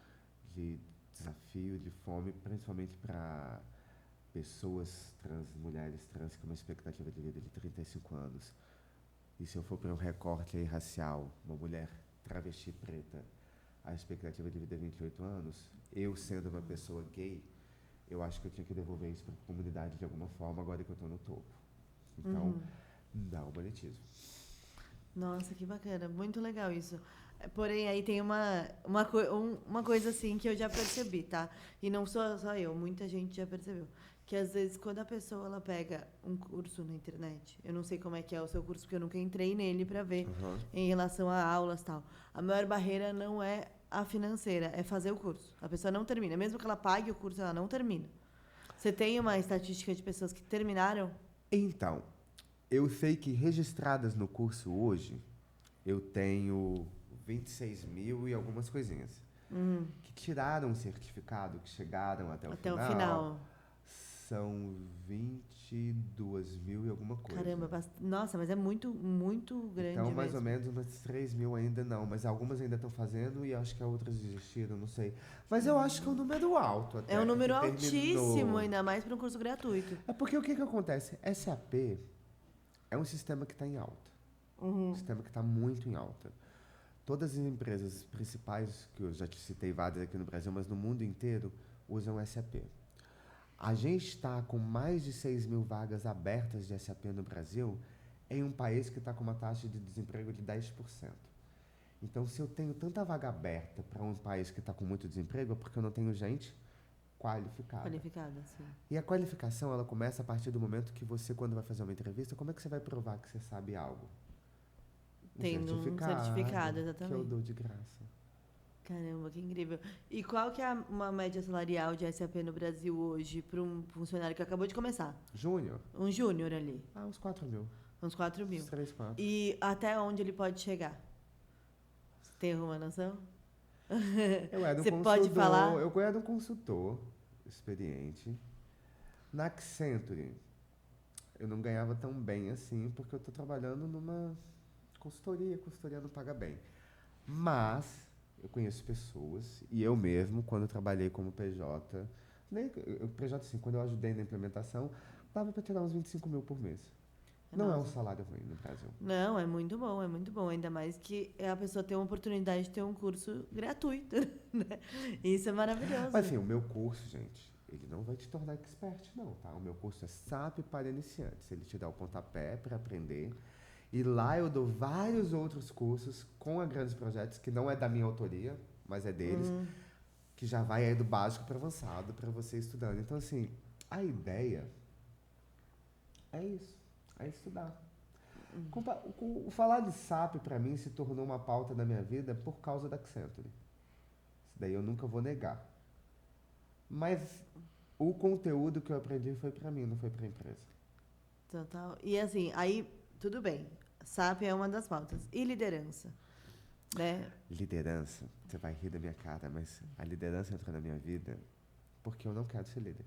de desafio, de fome, principalmente para pessoas trans, mulheres trans, com uma expectativa de vida de 35 anos. E se eu for para um recorte aí racial, uma mulher travesti preta, a expectativa de vida é 28 anos, eu sendo uma pessoa gay, eu acho que eu tinha que devolver isso para a comunidade de alguma forma, agora que eu estou no topo. Então, não monetizo. Nossa, que bacana. Muito legal isso. Porém, aí tem uma coisa assim que eu já percebi, tá? E não só eu, muita gente já percebeu. Que às vezes, quando a pessoa ela pega um curso na internet, eu não sei como é que é o seu curso, porque eu nunca entrei nele para ver em relação a aulas e tal. A maior barreira não é a financeira, é fazer o curso. A pessoa não termina. Mesmo que ela pague o curso, ela não termina. Você tem uma estatística de pessoas que terminaram? Então, eu sei que registradas no curso hoje, eu tenho 26 mil e algumas coisinhas. Que tiraram o certificado, que chegaram até o final. São 22 mil e alguma coisa. Caramba, nossa, mas é muito, muito grande então, mais mesmo. ou menos umas 3 mil ainda não. Mas algumas ainda estão fazendo e acho que outras desistiram, não sei. Mas eu acho que é um número alto até. É um número altíssimo, ainda mais para um curso gratuito. É porque o que acontece? SAP é um sistema que está em alta. Uhum. Um sistema que está muito em alta. Todas as empresas principais, que eu já te citei várias aqui no Brasil, mas no mundo inteiro, usam SAP. A gente está com mais de 6 mil vagas abertas de SAP no Brasil, em um país que está com uma taxa de desemprego de 10%. Então, se eu tenho tanta vaga aberta para um país que está com muito desemprego, é porque eu não tenho gente qualificada. Qualificada, sim. E a qualificação, ela começa a partir do momento que você, quando vai fazer uma entrevista, como é que você vai provar que você sabe algo? Tendo um certificado, que eu exatamente. dou de graça. Caramba, que incrível. E qual que é uma média salarial de SAP no Brasil hoje para um funcionário que acabou de começar? Júnior? Um júnior ali, Uns 4 mil. uns 4 mil. Uns 3, 4. E até onde ele pode chegar? Você tem alguma noção? Eu era um Você pode consultor, falar? eu era um consultor experiente. Na Accenture, eu não ganhava tão bem assim, porque eu estou trabalhando numa consultoria não paga bem. Mas eu conheço pessoas, e eu mesmo, quando eu trabalhei como PJ, PJ assim, quando eu ajudei na implementação, dava para tirar uns 25 mil por mês. Não é um Nossa. salário ruim no Brasil. Não, é muito bom, é muito bom. Ainda mais que a pessoa tem uma oportunidade de ter um curso gratuito, né? Isso é maravilhoso. Mas assim, o meu curso, gente, ele não vai te tornar expert, não, tá? O meu curso é SAP para iniciantes. Ele te dá o pontapé para aprender. E lá eu dou vários outros cursos com a Grandes Projetos, que não é da minha autoria, mas é deles, que já vai aí do básico para avançado para você estudando. Então, assim, a ideia é isso, é estudar. O falar de SAP, para mim, se tornou uma pauta da minha vida por causa da Accenture. Isso daí eu nunca vou negar. Mas o conteúdo que eu aprendi foi para mim, não foi para a empresa. Total. E assim, aí, tudo bem. SAP é uma das pautas. E liderança? Né? Liderança, você vai rir da minha cara, mas a liderança entrou na minha vida porque eu não quero ser líder.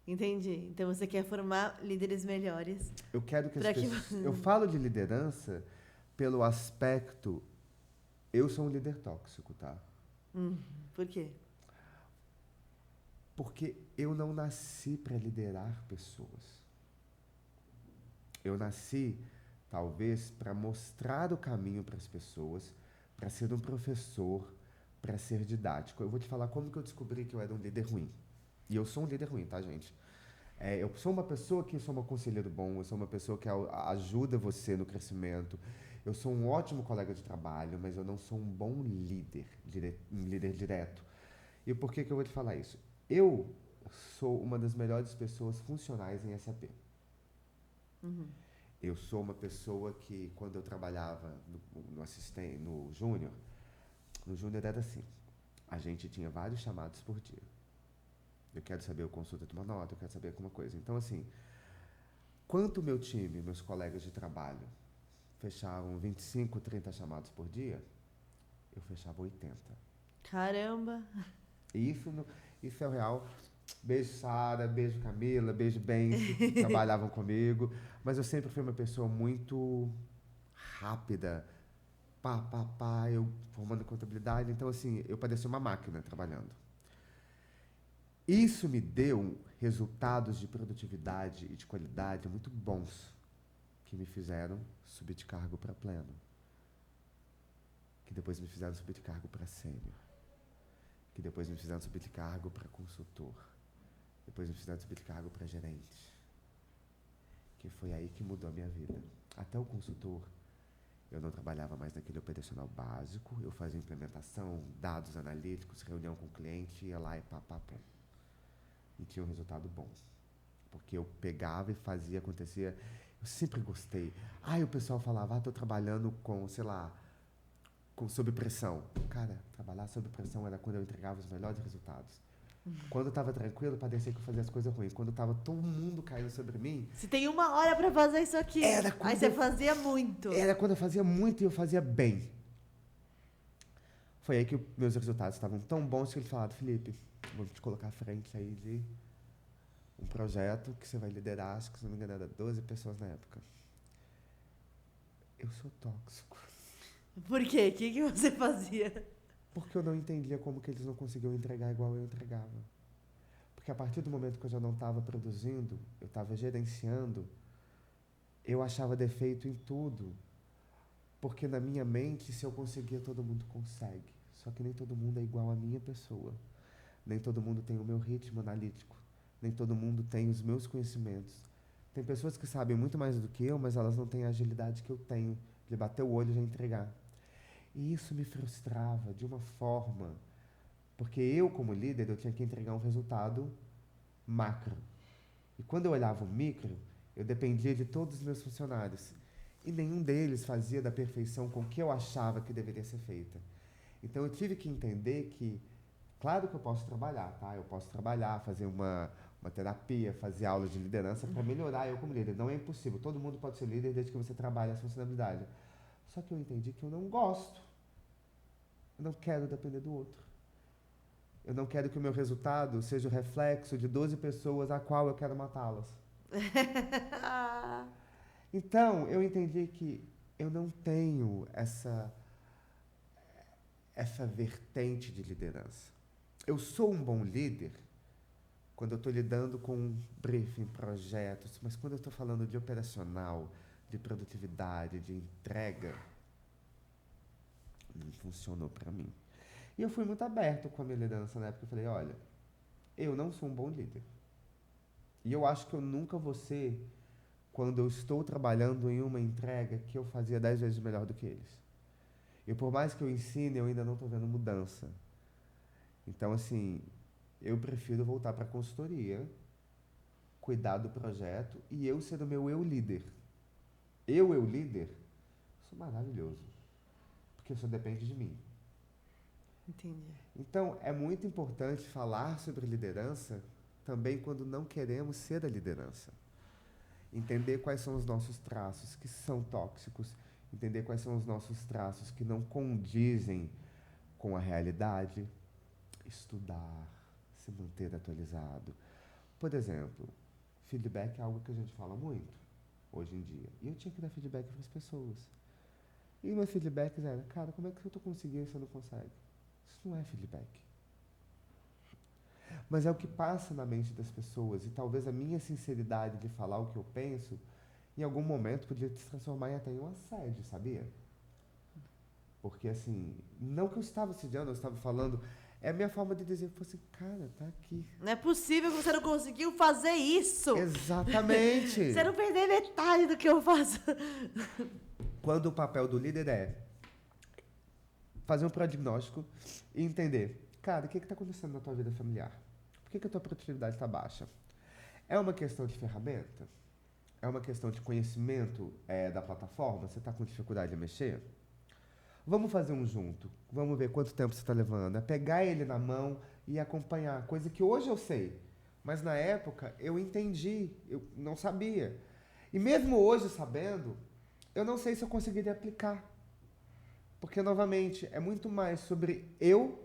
Entendi. Então você quer formar líderes melhores. Eu quero que as Pra que- pessoas... Eu falo de liderança pelo aspecto... Eu sou um líder tóxico, tá? Por quê? Porque eu não nasci para liderar pessoas. Eu nasci, talvez, para mostrar o caminho para as pessoas, para ser um professor, para ser didático. Eu vou te falar como que eu descobri que eu era um líder ruim. E eu sou um líder ruim, tá, gente? Eu sou uma pessoa que sou um conselheiro bom, eu sou uma pessoa que ajuda você no crescimento, eu sou um ótimo colega de trabalho, mas eu não sou um bom líder, um líder direto. E por que que eu vou te falar isso? Eu sou uma das melhores pessoas funcionais em SAP. Eu sou uma pessoa que, quando eu trabalhava no Júnior era assim, a gente tinha vários chamados por dia. Eu quero saber, eu consulto uma nota, eu quero saber alguma coisa. Então, assim, quanto o meu time, meus colegas de trabalho, fechavam 25, 30 chamados por dia, eu fechava 80. Caramba! E isso é o real. Beijo, Sara, beijo, Camila, beijo, Benzi, que trabalhavam comigo. Mas eu sempre fui uma pessoa muito rápida. Eu formando contabilidade. Então, assim, eu parecia uma máquina trabalhando. Isso me deu resultados de produtividade e de qualidade muito bons, que me fizeram subir de cargo para pleno, que depois me fizeram subir de cargo para sênior, que depois me fizeram subir de cargo para consultor, depois me fizeram subir de cargo para gerente, que foi aí que mudou a minha vida. Até o consultor, eu não trabalhava mais naquele operacional básico, eu fazia implementação, dados analíticos, reunião com o cliente, ia lá e pá. E tinha um resultado bom. Porque eu pegava e fazia, acontecia. Eu sempre gostei. O pessoal falava, tô trabalhando com, sei lá, sob pressão. Cara, trabalhar sob pressão era quando eu entregava os melhores resultados. Quando eu estava tranquilo, parecia que eu fazia as coisas ruins. Quando estava todo mundo caindo sobre mim... Você tem 1 hora pra fazer isso aqui. Aí você fazia muito. Era quando eu fazia muito e eu fazia bem. Foi aí que meus resultados estavam tão bons que ele falou, Felipe, vou te colocar à frente aí de um projeto que você vai liderar, acho que se não me engano era 12 pessoas na época. Eu sou tóxico. Por quê? O que você fazia? Porque eu não entendia como que eles não conseguiam entregar igual eu entregava. Porque a partir do momento que eu já não estava produzindo, eu estava gerenciando, eu achava defeito em tudo. Porque na minha mente, se eu conseguia, todo mundo consegue. Só que nem todo mundo é igual à minha pessoa. Nem todo mundo tem o meu ritmo analítico. Nem todo mundo tem os meus conhecimentos. Tem pessoas que sabem muito mais do que eu, mas elas não têm a agilidade que eu tenho de bater o olho e já entregar. E isso me frustrava de uma forma, porque eu, como líder, eu tinha que entregar um resultado macro. E quando eu olhava o micro, eu dependia de todos os meus funcionários. E nenhum deles fazia da perfeição com que eu achava que deveria ser feita. Então eu tive que entender que, claro que eu posso trabalhar, tá? Eu posso trabalhar, fazer uma terapia, fazer aula de liderança para melhorar eu como líder. Não é impossível. Todo mundo pode ser líder desde que você trabalhe essa funcionalidade. Só que eu entendi que eu não gosto. Eu não quero depender do outro. Eu não quero que o meu resultado seja o reflexo de 12 pessoas a qual eu quero matá-las. Então, eu entendi que eu não tenho essa vertente de liderança. Eu sou um bom líder quando eu estou lidando com briefing, projetos, mas quando eu estou falando de operacional, de produtividade, de entrega, não funcionou para mim. E eu fui muito aberto com a minha liderança na época. Eu falei, olha, eu não sou um bom líder. E eu acho que eu nunca vou ser quando eu estou trabalhando em uma entrega que eu fazia 10 vezes melhor do que eles. E por mais que eu ensine, eu ainda não estou vendo mudança. Então, assim, eu prefiro voltar para a consultoria, cuidar do projeto e eu ser o meu eu líder. Eu líder, sou maravilhoso. Porque só depende de mim. Entendi. Então, é muito importante falar sobre liderança também quando não queremos ser a liderança. Entender quais são os nossos traços que são tóxicos, entender quais são os nossos traços que não condizem com a realidade, estudar, se manter atualizado. Por exemplo, feedback é algo que a gente fala muito hoje em dia. E eu tinha que dar feedback para as pessoas. E meus feedbacks eram, cara, como é que eu estou conseguindo e você não consegue? Isso não é feedback. Mas é o que passa na mente das pessoas. E talvez a minha sinceridade de falar o que eu penso, em algum momento podia se transformar até em um assédio, sabia? Porque assim, não que eu estava assediando, eu estava falando, é a minha forma de dizer, assim, cara, tá aqui. Não é possível que você não conseguiu fazer isso. Exatamente. Você não perdeu metade do que eu faço. Quando o papel do líder é fazer um pré-diagnóstico e entender, cara, o que está acontecendo na tua vida familiar? Por que a tua produtividade está baixa? É uma questão de ferramenta? É uma questão de conhecimento da plataforma? Você está com dificuldade de mexer? Vamos fazer um junto. Vamos ver quanto tempo você está levando. É pegar ele na mão e acompanhar. Coisa que hoje eu sei. Mas na época eu entendi. Eu não sabia. E mesmo hoje sabendo, eu não sei se eu conseguiria aplicar. Porque, novamente, é muito mais sobre eu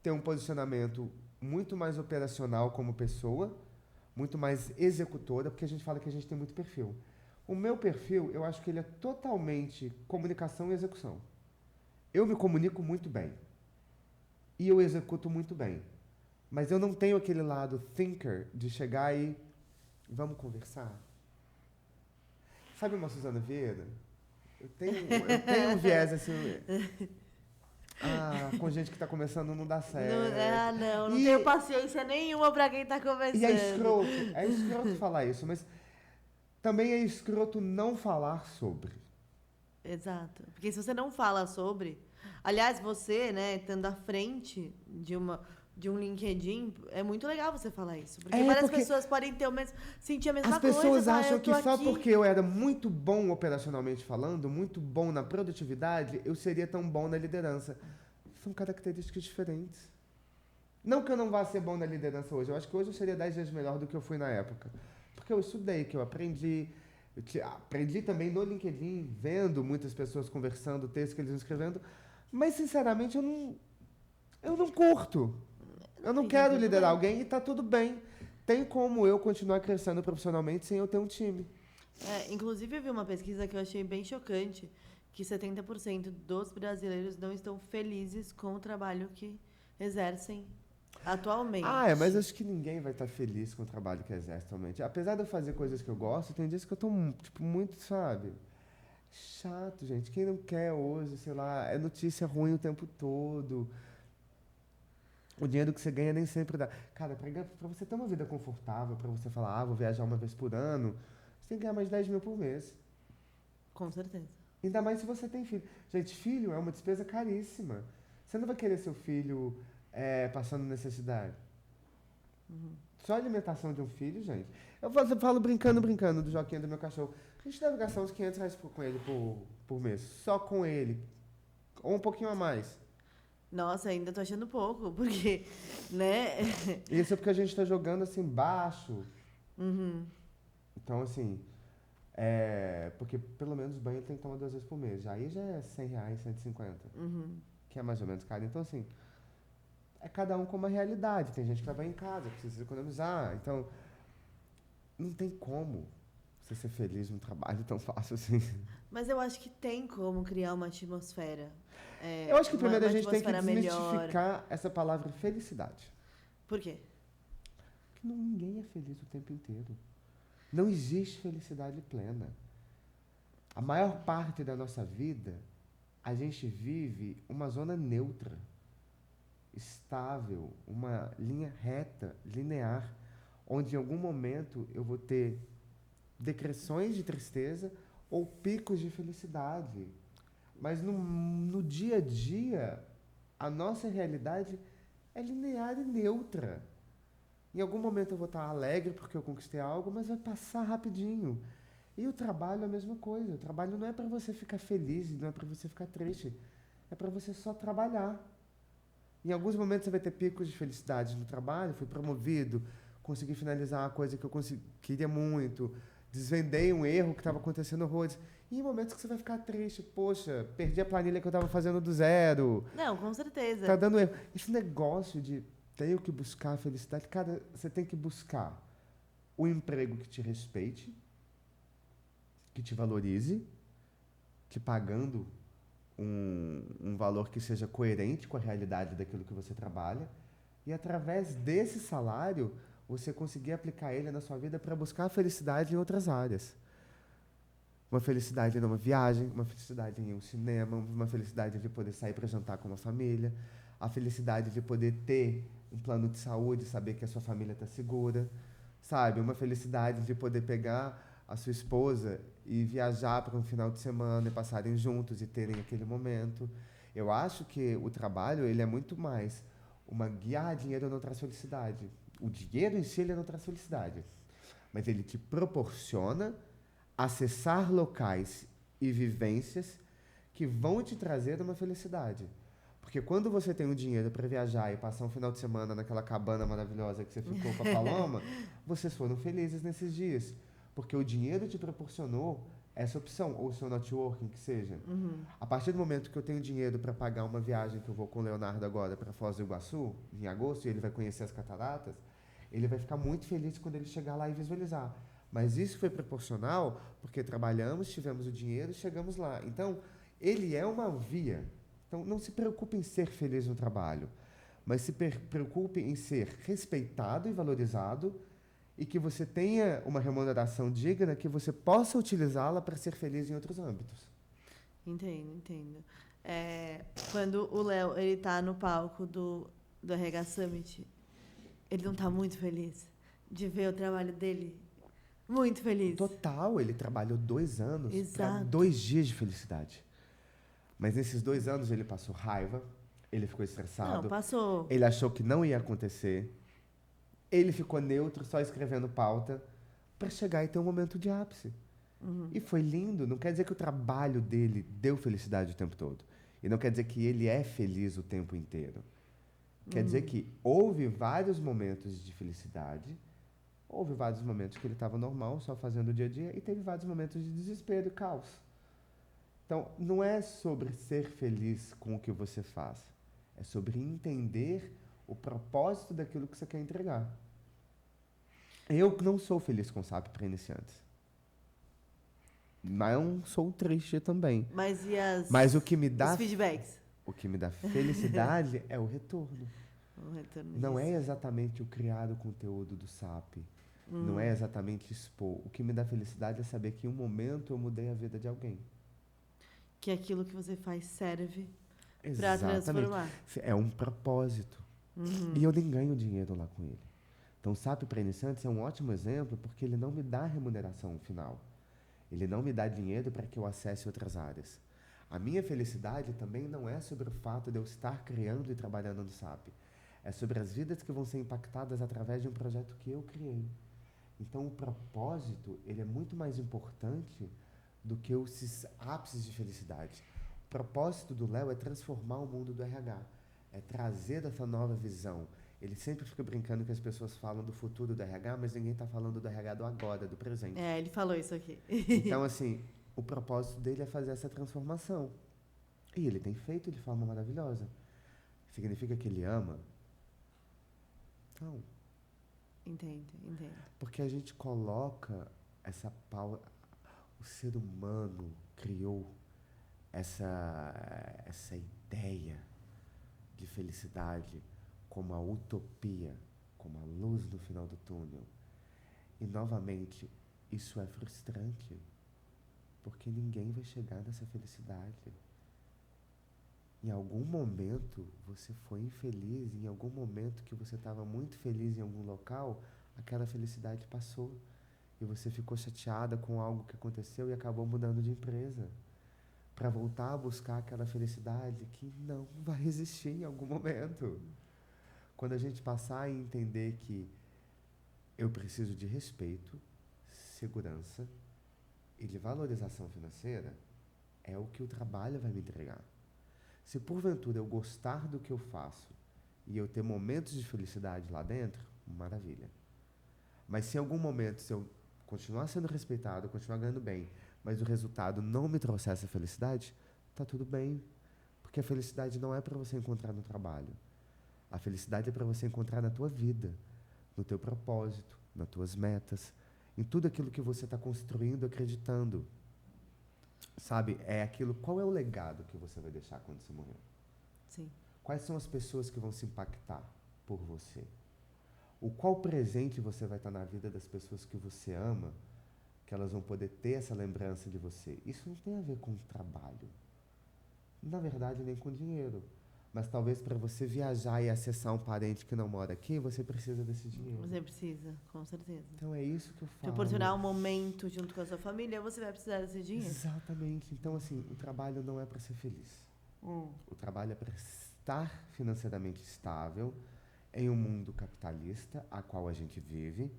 ter um posicionamento muito mais operacional como pessoa, muito mais executora, porque a gente fala que a gente tem muito perfil. O meu perfil, eu acho que ele é totalmente comunicação e execução. Eu me comunico muito bem. E eu executo muito bem. Mas eu não tenho aquele lado thinker de chegar e vamos conversar. Sabe uma Suzana Vieira? Eu tenho um viés assim. Com gente que está começando não dá certo. Não tenho paciência nenhuma para quem está começando. E é escroto falar isso, mas também é escroto não falar sobre. Exato. Porque se você não fala sobre... Aliás, você, né, estando à frente de um LinkedIn, é muito legal você falar isso. Porque várias pessoas podem sentir a mesma coisa. As pessoas acham que só aqui. Porque eu era muito bom operacionalmente falando, muito bom na produtividade, eu seria tão bom na liderança. São características diferentes. Não que eu não vá ser bom na liderança hoje. Eu acho que hoje eu seria 10 vezes melhor do que eu fui na época. Porque eu estudei, que eu aprendi. Aprendi também no LinkedIn, vendo muitas pessoas conversando, textos que eles estão escrevendo. Mas, sinceramente, eu não curto. Eu não quero liderar alguém e está tudo bem. Tem como eu continuar crescendo profissionalmente sem eu ter um time. Inclusive, eu vi uma pesquisa que eu achei bem chocante, que 70% dos brasileiros não estão felizes com o trabalho que exercem atualmente. Mas acho que ninguém vai estar feliz com o trabalho que exerce atualmente. Apesar de eu fazer coisas que eu gosto, tem dias que eu tô, tipo, muito, sabe? Chato, gente. Quem não quer hoje, sei lá, é notícia ruim o tempo todo. O dinheiro que você ganha nem sempre dá. Cara, pra você ter uma vida confortável, pra você falar, vou viajar uma vez por ano, você tem que ganhar mais 10 mil por mês. Com certeza. Ainda mais se você tem filho. Gente, filho é uma despesa caríssima. Você não vai querer seu filho passando necessidade. Só a alimentação de um filho, gente. Eu falo brincando do Joaquim, do meu cachorro. A gente deve gastar uns R$ 500 com ele por mês. Só com ele. Ou um pouquinho a mais. Nossa, ainda tô achando pouco, porque, né? Isso é porque a gente tá jogando assim baixo. Então, assim, porque pelo menos banho ele tem que tomar 2 vezes por mês. Aí já é R$ 100, 150. Que é mais ou menos caro. Então, assim, é cada um com uma realidade. Tem gente que trabalha em casa, precisa economizar. Então, não tem como você ser feliz num trabalho tão fácil assim. Mas eu acho que tem como criar uma atmosfera. Eu acho que primeiro a gente tem que atmosfera desmistificar essa palavra felicidade. Por quê? Porque ninguém é feliz o tempo inteiro. Não existe felicidade plena. A maior parte da nossa vida, a gente vive uma zona neutra, estável, uma linha reta, linear, onde em algum momento eu vou ter decreções de tristeza ou picos de felicidade. Mas no dia a dia, a nossa realidade é linear e neutra. Em algum momento eu vou estar alegre porque eu conquistei algo, mas vai passar rapidinho. E o trabalho é a mesma coisa. O trabalho não é para você ficar feliz, não é para você ficar triste. É para você só trabalhar. Em alguns momentos você vai ter picos de felicidade no trabalho, fui promovido, consegui finalizar uma coisa que eu queria muito, desvendei um erro que estava acontecendo horrores. E em momentos que você vai ficar triste, poxa, perdi a planilha que eu estava fazendo do zero. Não, com certeza. Tá dando erro. Esse negócio de ter que buscar a felicidade, cara, você tem que buscar o emprego que te respeite, que te valorize, te pagando um valor que seja coerente com a realidade daquilo que você trabalha, e através desse salário, você conseguir aplicar ele na sua vida para buscar a felicidade em outras áreas. Uma felicidade numa viagem, uma felicidade em um cinema, uma felicidade de poder sair para jantar com uma família, a felicidade de poder ter um plano de saúde, saber que a sua família está segura, sabe? Uma felicidade de poder pegar a sua esposa e viajar para um final de semana e passarem juntos e terem aquele momento. Eu acho que o trabalho, ele é muito mais uma guia. Dinheiro não traz felicidade. O dinheiro em si, ele não traz felicidade. Mas ele te proporciona acessar locais e vivências que vão te trazer uma felicidade. Porque quando você tem o dinheiro para viajar e passar um final de semana naquela cabana maravilhosa que você ficou com a Paloma, vocês foram felizes nesses dias. Porque o dinheiro te proporcionou essa opção, ou o seu networking, que seja. A partir do momento que eu tenho dinheiro para pagar uma viagem que eu vou com o Leonardo agora para Foz do Iguaçu, em agosto, e ele vai conhecer as cataratas, ele vai ficar muito feliz quando ele chegar lá e visualizar. Mas isso foi proporcional porque trabalhamos, tivemos o dinheiro e chegamos lá. Então, ele é uma via. Então, não se preocupe em ser feliz no trabalho, mas se preocupe em ser respeitado e valorizado e que você tenha uma remuneração digna que você possa utilizá-la para ser feliz em outros âmbitos. Entendo. Quando o Léo ele tá no palco do RH Summit, ele não tá muito feliz de ver o trabalho dele? Muito feliz. Total, ele trabalhou 2 anos para Exato. 2 dias de felicidade. Mas nesses 2 anos ele passou raiva, ele ficou estressado. Não, passou. Ele achou que não ia acontecer. Ele ficou neutro, só escrevendo pauta, para chegar e ter um momento de ápice. E foi lindo. Não quer dizer que o trabalho dele deu felicidade o tempo todo. E não quer dizer que ele é feliz o tempo inteiro. Quer dizer que houve vários momentos de felicidade, houve vários momentos que ele estava normal, só fazendo o dia a dia, e teve vários momentos de desespero e caos. Então, não é sobre ser feliz com o que você faz. É sobre entender o propósito daquilo que você quer entregar. Eu não sou feliz com SAP para iniciantes. Não sou triste também. Mas e Mas o que me dá os feedbacks? o que me dá felicidade é o retorno. o retorno Não é disso. exatamente o criar o conteúdo do SAP. Não é exatamente expor. O que me dá felicidade é saber que em um momento eu mudei a vida de alguém. Que aquilo que você faz serve para Exatamente. transformar. É um propósito. E eu nem ganho dinheiro lá com ele. Então, o SAP para iniciantes é um ótimo exemplo porque ele não me dá remuneração final. Ele não me dá dinheiro para que eu acesse outras áreas. A minha felicidade também não é sobre o fato de eu estar criando e trabalhando no SAP. É sobre as vidas que vão ser impactadas através de um projeto que eu criei. Então, o propósito, ele é muito mais importante do que os ápices de felicidade. O propósito do Léo é transformar o mundo do RH, é trazer essa nova visão. Ele sempre fica brincando que as pessoas falam do futuro do RH, mas ninguém está falando do RH do agora, do presente. É, ele falou isso aqui. Então, assim, o propósito dele é fazer essa transformação. E ele tem feito de forma maravilhosa. Significa que ele ama? Não. Entendo. Porque a gente coloca essa pau... O ser humano criou essa ideia de felicidade como a utopia, como a luz no final do túnel. E, novamente, isso é frustrante, porque ninguém vai chegar nessa felicidade. Em algum momento você foi infeliz, em algum momento que você estava muito feliz em algum local, aquela felicidade passou. E você ficou chateada com algo que aconteceu e acabou mudando de empresa. Para voltar a buscar aquela felicidade que não vai existir em algum momento. Quando a gente passar a entender que eu preciso de respeito, segurança e de valorização financeira, é o que o trabalho vai me entregar. Se porventura eu gostar do que eu faço e eu ter momentos de felicidade lá dentro, maravilha. Mas se em algum momento, se eu continuar sendo respeitado, continuar ganhando bem, mas o resultado não me trouxer essa felicidade, tá tudo bem. Porque a felicidade não é para você encontrar no trabalho. A felicidade é para você encontrar na tua vida, no teu propósito, nas tuas metas, em tudo aquilo que você está construindo, acreditando. Sabe, é aquilo, qual é o legado que você vai deixar quando você morrer? Sim. Quais são as pessoas que vão se impactar por você? Qual presente você vai estar na vida das pessoas que você ama, que elas vão poder ter essa lembrança de você? Isso não tem a ver com trabalho. Na verdade, nem com dinheiro. Mas talvez para você viajar e acessar um parente que não mora aqui, você precisa desse dinheiro. Você precisa, com certeza. Então é isso que eu falo. Proporcionar um momento junto com a sua família, você vai precisar desse dinheiro. Exatamente. Então, assim, o trabalho não é para ser feliz. O trabalho é para estar financeiramente estável em um mundo capitalista, a qual a gente vive,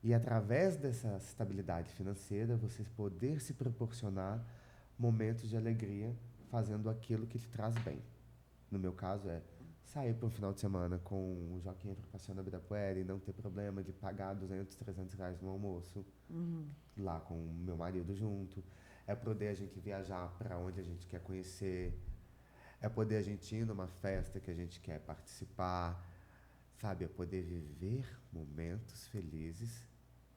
e através dessa estabilidade financeira, você poder se proporcionar momentos de alegria fazendo aquilo que te traz bem. No meu caso é sair para um final de semana com o Joaquim para passear na Ibirapuera e não ter problema de pagar 200, 300 reais no almoço, lá com o meu marido junto. É poder a gente viajar para onde a gente quer conhecer. É poder a gente ir numa festa que a gente quer participar. Sabe, é poder viver momentos felizes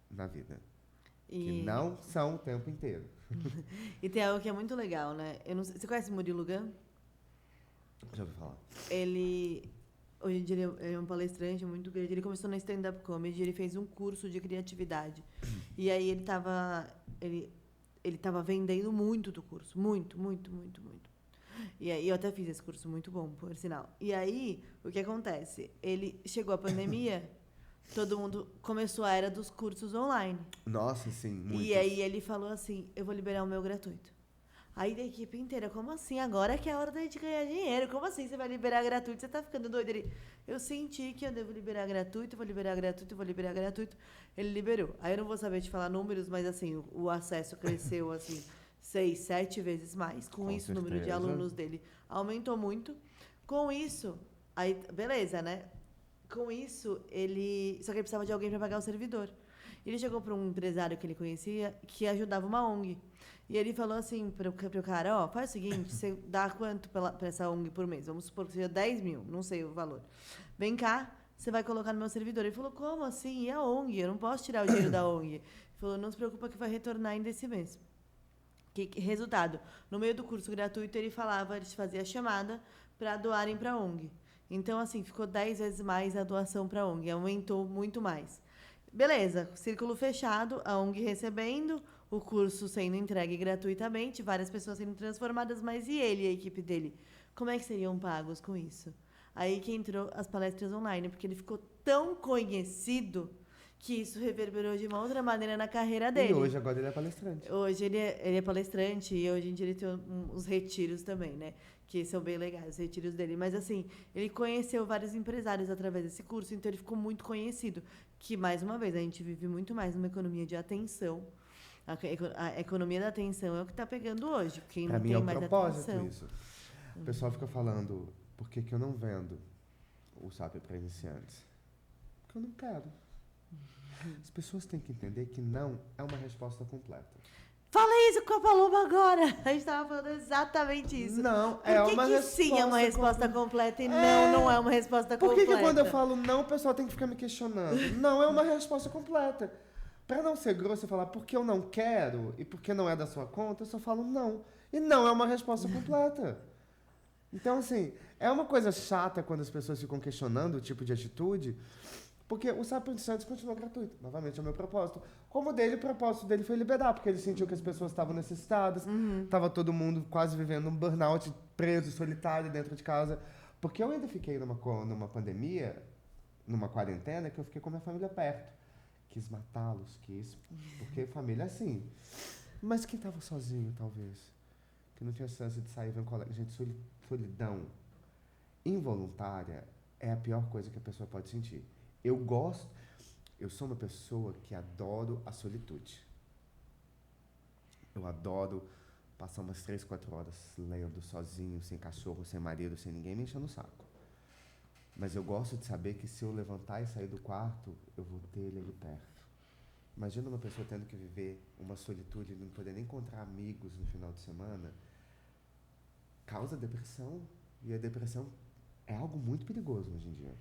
na vida. Que não são o tempo inteiro. E tem algo que é muito legal, né? Eu não sei, você conhece Murilo Gun? Já ouvi falar. Ele, hoje em dia, ele é um palestrante muito grande. Ele começou na stand-up comedy, ele fez um curso de criatividade. E aí ele tava vendendo muito do curso. Muito. E aí eu até fiz esse curso muito bom, por sinal. E aí, o que acontece? Ele chegou a pandemia, todo mundo começou a era dos cursos online. Nossa, sim, muito. E aí ele falou assim, eu vou liberar o meu gratuito. Aí da equipe inteira, como assim? Agora que é a hora da gente ganhar dinheiro. Como assim você vai liberar gratuito? Você tá ficando doido? Ele, eu senti que eu devo liberar gratuito, vou liberar gratuito. Ele liberou. Aí eu não vou saber te falar números, mas assim, o acesso cresceu assim 6, 7 vezes mais. Com isso, certeza. o número de alunos dele aumentou muito. Com isso, aí, beleza, né? Com isso, só que ele precisava de alguém para pagar o servidor. Ele chegou para um empresário que ele conhecia, que ajudava uma ONG. E ele falou assim pro cara, ó, faz o seguinte, você dá quanto pra essa ONG por mês? Vamos supor que seja 10 mil, não sei o valor. Vem cá, você vai colocar no meu servidor. Ele falou, como assim? E a ONG? Eu não posso tirar o dinheiro da ONG. Ele falou, não se preocupa que vai retornar ainda esse mês. Resultado, no meio do curso gratuito, ele fazia a chamada para doarem para a ONG. Então, assim, ficou 10 vezes mais a doação para a ONG. Aumentou muito mais. Beleza, círculo fechado, a ONG recebendo, o curso sendo entregue gratuitamente, várias pessoas sendo transformadas, mas e ele e a equipe dele? Como é que seriam pagos com isso? Aí que entrou as palestras online, porque ele ficou tão conhecido que isso reverberou de uma outra maneira na carreira dele. E hoje, agora, ele é palestrante. Hoje ele é palestrante e hoje em dia ele tem os retiros também, né? Que são bem legais, os retiros dele. Mas, assim, ele conheceu vários empresários através desse curso, então ele ficou muito conhecido. Que, mais uma vez, a gente vive muito mais numa economia de atenção. A economia da atenção é o que está pegando hoje. Quem Pra não mim tem é o mais propósito atenção. isso. O pessoal fica falando, por que eu não vendo o SAP para iniciantes? Porque eu não quero. As pessoas têm que entender que não é uma resposta completa. Fala isso com a Paloma agora! A gente estava falando exatamente isso. Não, Por é que uma que resposta sim é uma resposta completa e não é uma resposta Por completa? que quando eu falo não, o pessoal tem que ficar me questionando? Não é uma resposta completa. Para não ser grosso e falar porque eu não quero e porque não é da sua conta, eu só falo não. E não é uma resposta completa. Então, assim, é uma coisa chata quando as pessoas ficam questionando o tipo de atitude, porque o SAP Iniciantes continua gratuito. Novamente, é o meu propósito. Como o propósito dele foi liberar, porque ele sentiu que as pessoas estavam necessitadas, estava todo mundo quase vivendo um burnout, preso, solitário dentro de casa. Porque eu ainda fiquei numa pandemia, numa quarentena, que eu fiquei com a minha família perto. Quis matá-los, porque família é assim. Mas quem estava sozinho, talvez, que não tinha chance de sair, ver um colega. Gente, solidão involuntária é a pior coisa que a pessoa pode sentir. Eu sou uma pessoa que adoro a solitude. Eu adoro passar umas 3, 4 horas lendo sozinho, sem cachorro, sem marido, sem ninguém me enchendo o saco. Mas eu gosto de saber que se eu levantar e sair do quarto, eu vou ter ele ali perto. Imagina uma pessoa tendo que viver uma solitude e não poder nem encontrar amigos no final de semana. Causa depressão. E a depressão é algo muito perigoso hoje em dia.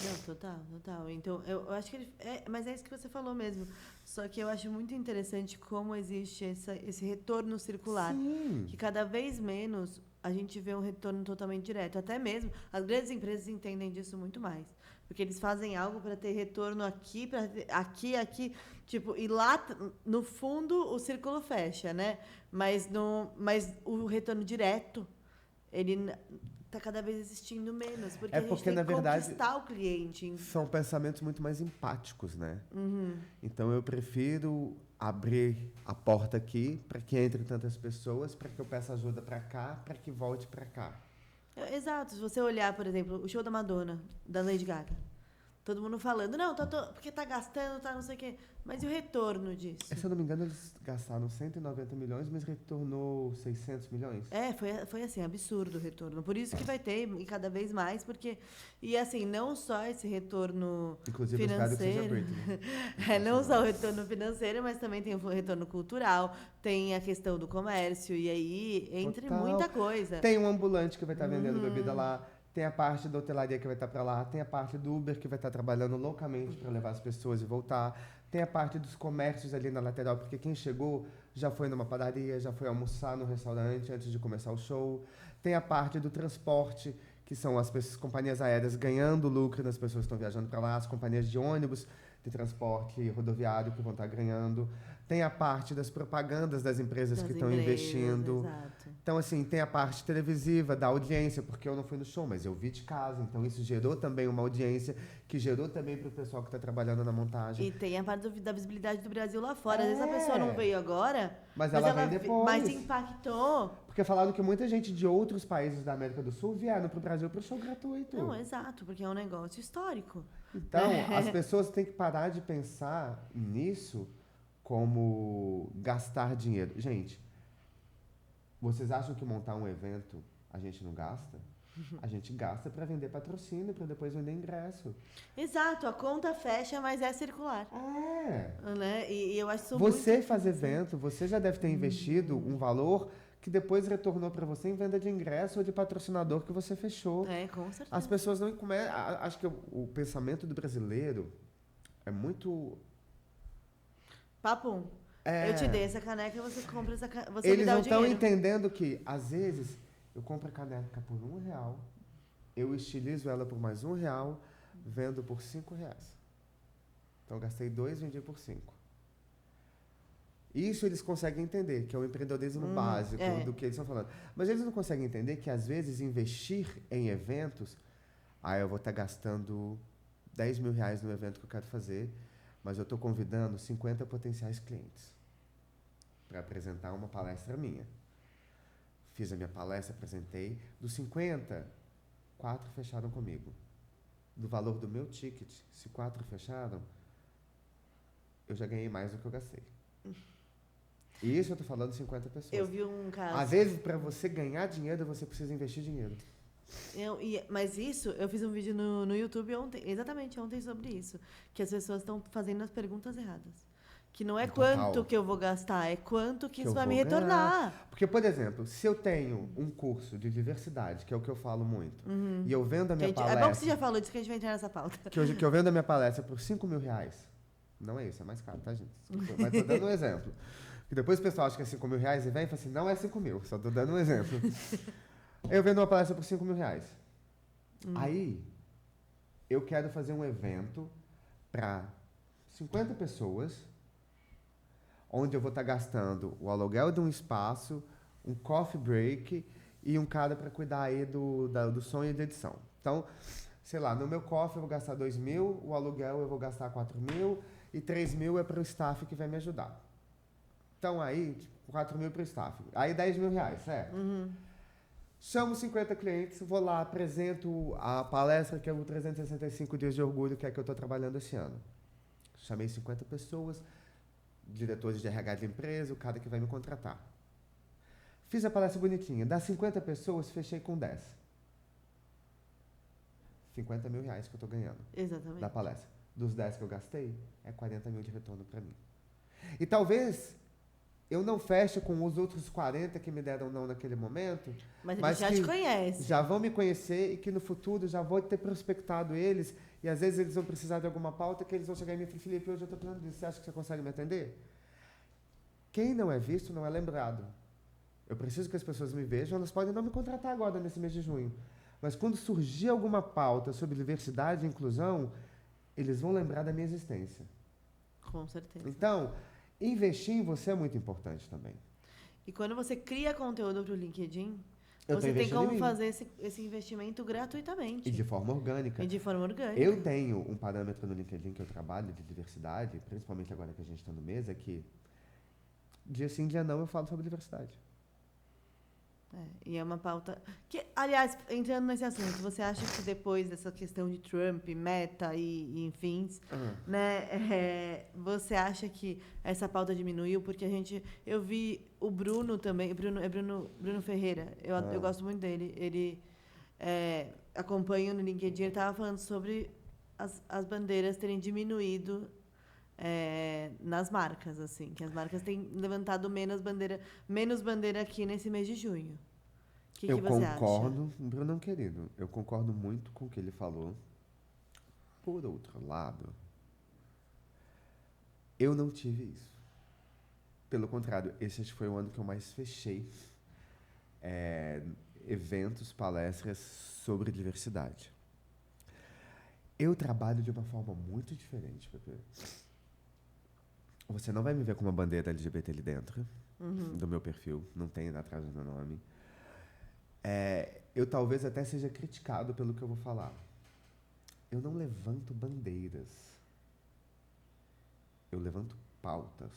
Não, total. Então, eu acho que mas é isso que você falou mesmo. Só que eu acho muito interessante como existe esse retorno circular. Sim. Que cada vez menos a gente vê um retorno totalmente direto. Até mesmo as grandes empresas entendem disso muito mais. Porque eles fazem algo para ter retorno aqui, aqui. Tipo, e lá, no fundo, o círculo fecha, né? Mas o retorno direto, ele está cada vez existindo menos, porque a gente tem que conquistar o cliente. São pensamentos muito mais empáticos, né? Então eu prefiro abrir a porta aqui para que entre tantas pessoas, para que eu peça ajuda para cá, para que volte para cá. Exato. Se você olhar, por exemplo, o show da Madonna, da Lady Gaga, todo mundo falando, não, porque tá gastando, tá não sei o quê. Mas e o retorno disso? Se eu não me engano, eles gastaram 190 milhões, mas retornou 600 milhões. Foi assim, absurdo o retorno. Por isso que vai ter, e cada vez mais, porque... E assim, não só esse retorno Inclusive, financeiro... Eu espero que seja Britney. Não só o retorno financeiro, mas também tem o retorno cultural, tem a questão do comércio, e aí, entre muita coisa. Tem um ambulante que vai estar vendendo bebida lá, tem a parte da hotelaria que vai estar para lá, tem a parte do Uber que vai estar trabalhando loucamente para levar as pessoas e voltar, tem a parte dos comércios ali na lateral, porque quem chegou já foi numa padaria, já foi almoçar no restaurante antes de começar o show, tem a parte do transporte, que são as companhias aéreas ganhando lucro das pessoas que estão viajando para lá, as companhias de ônibus, de transporte rodoviário que vão estar ganhando, tem a parte das propagandas das empresas que estão investindo. Exato. Então, assim, tem a parte televisiva, da audiência, porque eu não fui no show, mas eu vi de casa. Então, isso gerou também uma audiência, que gerou também para o pessoal que está trabalhando na montagem. E tem a parte da visibilidade do Brasil lá fora. Às vezes a pessoa não veio agora, mas ela vem depois. Mas impactou. Porque falaram que muita gente de outros países da América do Sul vieram para o Brasil para o show gratuito. Não, exato, porque é um negócio histórico. Então, as pessoas têm que parar de pensar nisso como gastar dinheiro. Gente, vocês acham que montar um evento a gente não gasta? A gente gasta para vender patrocínio, para depois vender ingresso. Exato, a conta fecha, mas é circular. Né? E eu acho isso você faz evento, você já deve ter investido um valor que depois retornou para você em venda de ingresso ou de patrocinador que você fechou. Com certeza. As pessoas não começam... Acho que o pensamento do brasileiro é muito... Papum. Eu te dei essa caneca, você compra essa caneca. Eles não estão entendendo que, às vezes, eu compro a caneca por R$1, eu estilizo ela por mais R$1, vendo por R$5. Então, eu gastei 2, vendi por 5. Isso eles conseguem entender, que é o empreendedorismo básico do que eles estão falando. Mas eles não conseguem entender que, às vezes, investir em eventos... eu vou estar gastando R$10.000 no evento que eu quero fazer, mas eu estou convidando 50 potenciais clientes para apresentar uma palestra minha. Fiz a minha palestra, apresentei. Dos 50, 4 fecharam comigo. Do valor do meu ticket, se 4 fecharam, eu já ganhei mais do que eu gastei. E isso eu estou falando de 50 pessoas. Eu vi um caso... Às vezes, para você ganhar dinheiro, você precisa investir dinheiro. Mas isso, eu fiz um vídeo no YouTube exatamente ontem sobre isso. Que as pessoas estão fazendo as perguntas erradas. Que não é quanto que eu vou gastar, é quanto que isso vai me retornar. Porque, por exemplo, se eu tenho um curso de diversidade, que é o que eu falo muito, e eu vendo a minha palestra... É bom que você já falou disso, que a gente vai entrar nessa pauta. Que eu vendo a minha palestra por R$5.000. Não é isso, é mais caro, tá, gente? Desculpa, mas tô dando um exemplo. E depois o pessoal acha que é R$5.000 e vem e fala assim, não é 5.000, só tô dando um exemplo. Eu vendo uma palestra por R$5.000. Aí, eu quero fazer um evento para 50 pessoas, onde eu vou estar gastando o aluguel de um espaço, um coffee break e um cara para cuidar aí do som e da edição. Então, sei lá, no meu coffee eu vou gastar 2.000, o aluguel eu vou gastar 4.000 e 3.000 é para o staff que vai me ajudar. Então, aí, 4.000 para o staff. Aí, R$10.000, certo? Chamo 50 clientes, vou lá, apresento a palestra, que é o 365 Dias de Orgulho, que é que eu estou trabalhando esse ano. Chamei 50 pessoas, diretores de RH de empresa, o cara que vai me contratar. Fiz a palestra bonitinha. Das 50 pessoas, fechei com 10. R$50.000 que eu estou ganhando. Exatamente. Da palestra. Dos 10 que eu gastei, é 40.000 de retorno para mim. E talvez eu não feche com os outros 40 que me deram não naquele momento. Mas eles já te conhecem. Já vão me conhecer e que no futuro já vou ter prospectado eles. E às vezes eles vão precisar de alguma pauta que eles vão chegar em mim e falar, Felipe, hoje eu estou precisando disso. Você acha que você consegue me atender? Quem não é visto não é lembrado. Eu preciso que as pessoas me vejam. Elas podem não me contratar agora nesse mês de junho. Mas quando surgir alguma pauta sobre diversidade e inclusão, eles vão lembrar da minha existência. Com certeza. Então, investir em você é muito importante também. E quando você cria conteúdo para o LinkedIn, você tem como fazer esse investimento gratuitamente. E de forma orgânica. Eu tenho um parâmetro no LinkedIn que eu trabalho de diversidade, principalmente agora que a gente está no mês, é que dia sim, dia não, eu falo sobre diversidade. E é uma pauta... que, aliás, entrando nesse assunto, você acha que depois dessa questão de Trump, Meta e enfim, né, você acha que essa pauta diminuiu? Porque eu vi o Bruno também, Bruno Ferreira, eu gosto muito dele, ele acompanha no LinkedIn, ele estava falando sobre as bandeiras terem diminuído nas marcas, assim, que as marcas têm levantado menos bandeira aqui nesse mês de junho. O que você concordo, acha? Bruno querido, eu concordo muito com o que ele falou. Por outro lado, eu não tive isso. Pelo contrário, esse foi o ano que eu mais fechei eventos, palestras sobre diversidade. Eu trabalho de uma forma muito diferente, Pepe. Você não vai me ver com uma bandeira LGBT ali dentro do meu perfil. Não tem atrás do meu nome. Eu talvez até seja criticado pelo que eu vou falar. Eu não levanto bandeiras. Eu levanto pautas.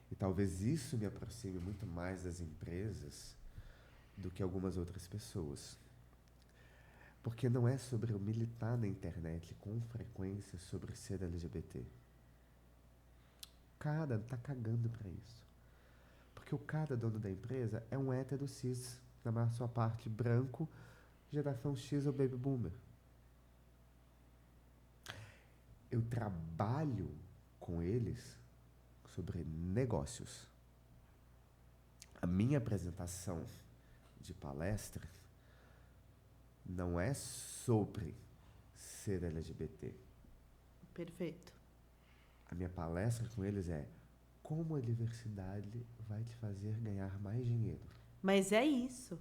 E talvez isso me aproxime muito mais das empresas do que algumas outras pessoas. Porque não é sobre eu militar na internet com frequência sobre ser LGBT. O cara tá cagando pra isso. Porque o cara dono da empresa é um hétero cis, na maior sua parte branco, geração X ou baby boomer. Eu trabalho com eles sobre negócios. A minha apresentação de palestra não é sobre ser LGBT. Perfeito. A minha palestra com eles é como a diversidade vai te fazer ganhar mais dinheiro. Mas é isso.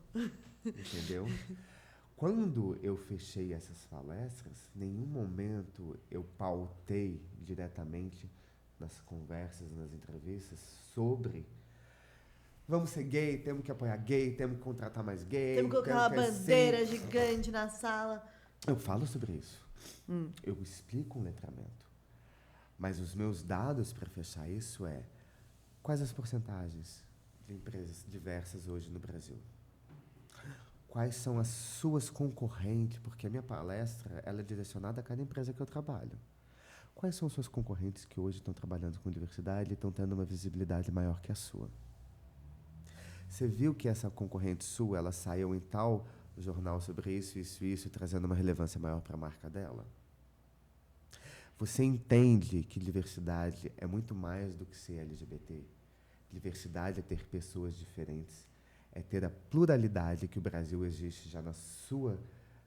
Entendeu? Quando eu fechei essas palestras, em nenhum momento eu pautei diretamente nas conversas, nas entrevistas, sobre vamos ser gay, temos que apoiar gay, temos que contratar mais gay. Temos que colocar uma que bandeira gigante na sala. Eu falo sobre isso. Eu explico um letramento. Mas os meus dados para fechar isso quais as porcentagens de empresas diversas hoje no Brasil? Quais são as suas concorrentes? Porque a minha palestra ela é direcionada a cada empresa que eu trabalho. Quais são suas concorrentes que hoje estão trabalhando com diversidade e estão tendo uma visibilidade maior que a sua? Você viu que essa concorrente sua, ela saiu em tal jornal sobre isso, trazendo uma relevância maior para a marca dela? Você entende que diversidade é muito mais do que ser LGBT? Diversidade é ter pessoas diferentes, é ter a pluralidade que o Brasil existe já na sua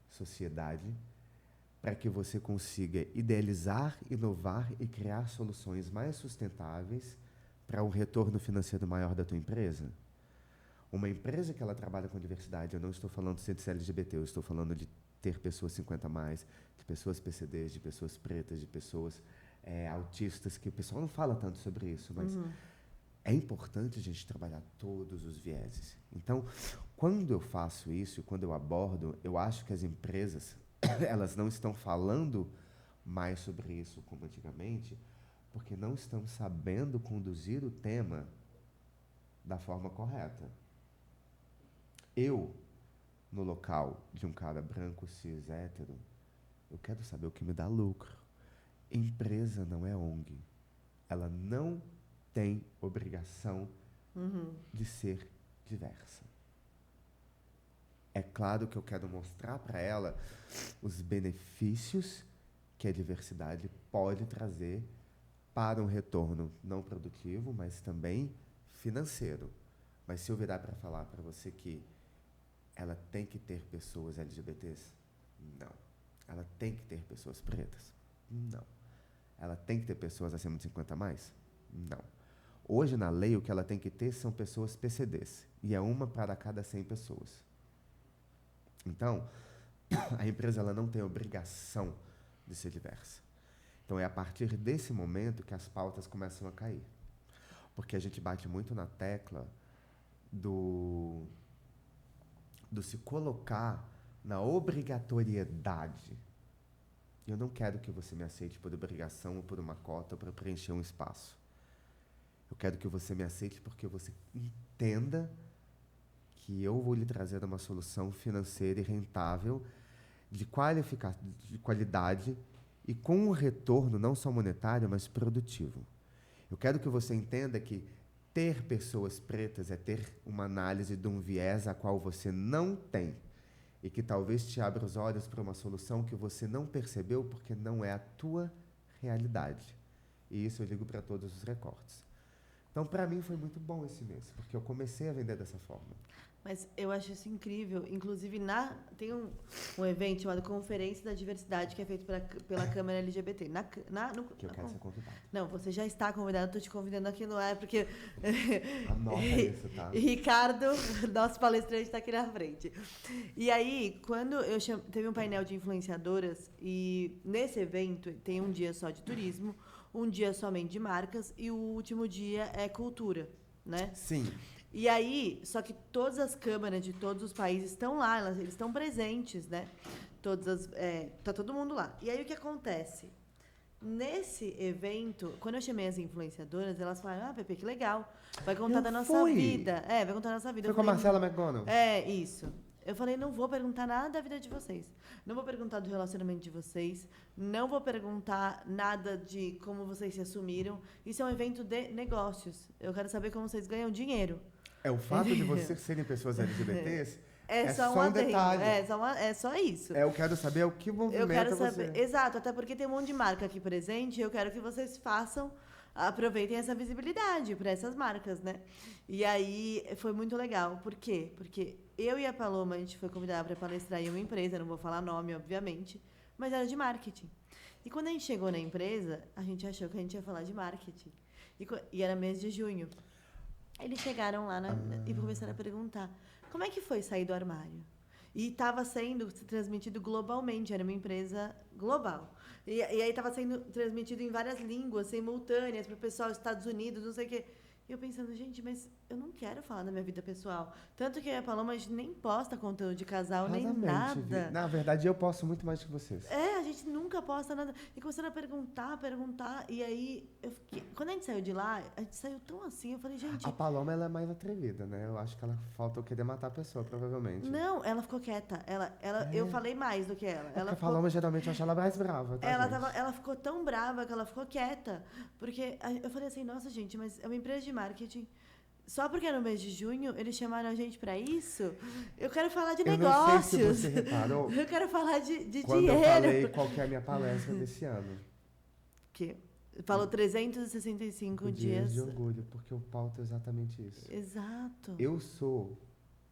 sociedade, para que você consiga idealizar, inovar e criar soluções mais sustentáveis para um retorno financeiro maior da tua empresa? Uma empresa que ela trabalha com diversidade, eu não estou falando de ser LGBT, eu estou falando de ter pessoas 50 mais, de pessoas PCDs, de pessoas pretas, de pessoas autistas, que o pessoal não fala tanto sobre isso, mas é importante a gente trabalhar todos os vieses. Então, quando eu faço isso, quando eu abordo, eu acho que as empresas elas não estão falando mais sobre isso como antigamente, porque não estão sabendo conduzir o tema da forma correta. Eu, no local de um cara branco, cis, hétero, eu quero saber o que me dá lucro. Empresa não é ONG. Ela não tem obrigação de ser diversa. É claro que eu quero mostrar para ela os benefícios que a diversidade pode trazer para um retorno não produtivo, mas também financeiro. Mas se eu virar para falar para você que ela tem que ter pessoas LGBTs? Não. Ela tem que ter pessoas pretas? Não. Ela tem que ter pessoas acima de 50 a mais? Não. Hoje, na lei, o que ela tem que ter são pessoas PCDs. E é uma para cada 100 pessoas. Então, a empresa ela não tem obrigação de ser diversa. Então, é a partir desse momento que as pautas começam a cair. Porque a gente bate muito na tecla do se colocar na obrigatoriedade. Eu não quero que você me aceite por obrigação ou por uma cota ou para preencher um espaço. Eu quero que você me aceite porque você entenda que eu vou lhe trazer uma solução financeira e rentável, de qualidade e com um retorno não só monetário, mas produtivo. Eu quero que você entenda que ter pessoas pretas é ter uma análise de um viés a qual você não tem e que talvez te abra os olhos para uma solução que você não percebeu porque não é a tua realidade. E isso eu digo para todos os recortes. Então, para mim, foi muito bom esse mês, porque eu comecei a vender dessa forma. Mas eu acho isso incrível. Inclusive, tem um evento chamado Conferência da Diversidade, que é feito pela Câmara LGBT. Que eu quero ser convidado. Não, você já está convidado, estou te convidando aqui no ar, porque... Anota isso, tá? Ricardo, nosso palestrante, está aqui na frente. E aí, quando teve um painel de influenciadoras, e nesse evento tem um dia só de turismo, um dia somente de marcas, e o último dia é cultura, né? Sim. E aí, só que todas as câmaras de todos os países estão lá, eles estão presentes, né? Tá todo mundo lá. E aí, o que acontece? Nesse evento, quando eu chamei as influenciadoras, elas falaram, Pepe, que legal, vai contar da nossa vida. Vai contar da nossa vida. Foi com a Marcela McDonald? Isso. Eu falei, não vou perguntar nada da vida de vocês. Não vou perguntar do relacionamento de vocês. Não vou perguntar nada de como vocês se assumiram. Isso é um evento de negócios. Eu quero saber como vocês ganham dinheiro. O fato de vocês serem pessoas LGBTs é só um detalhe. É só isso. Eu quero saber o que movimenta você. Eu quero saber. Exato, até porque tem um monte de marca aqui presente. Eu quero que vocês aproveitem essa visibilidade para essas marcas, né? E aí foi muito legal. Por quê? Porque eu e a Paloma, a gente foi convidada para palestrar em uma empresa, não vou falar nome, obviamente, mas era de marketing. E quando a gente chegou na empresa, a gente achou que a gente ia falar de marketing. E era mês de junho. Eles chegaram lá e começaram a perguntar, como é que foi sair do armário? E estava sendo transmitido globalmente, era uma empresa global. E aí estava sendo transmitido em várias línguas, simultâneas, para o pessoal dos Estados Unidos, não sei o quê. E eu pensando, gente, mas eu não quero falar da minha vida pessoal. Tanto que a Paloma, a gente nem posta conteúdo de casal, nem Raramente, nada. Na verdade, eu posso muito mais que vocês. A gente nunca posta nada. E começaram a perguntar. E aí, quando a gente saiu de lá, a gente saiu tão assim. Eu falei, gente. A Paloma, ela é mais atrevida, né? Eu acho que ela falta eu querer matar a pessoa, provavelmente. Não, ela ficou quieta. Eu falei mais do que ela. Porque a Paloma, geralmente, eu acho ela mais brava, tá, gente? Ela ficou tão brava que ela ficou quieta. Porque eu falei assim, nossa, gente, mas é uma empresa de marketing. Só porque é no mês de junho, eles chamaram a gente pra isso. Eu quero falar de negócios. Eu não sei se você reparou. Eu quero falar de quando dinheiro. Eu falei qual que é a minha palestra desse ano. Que falou 365 dias de orgulho, porque eu pauto exatamente isso. Exato. Eu sou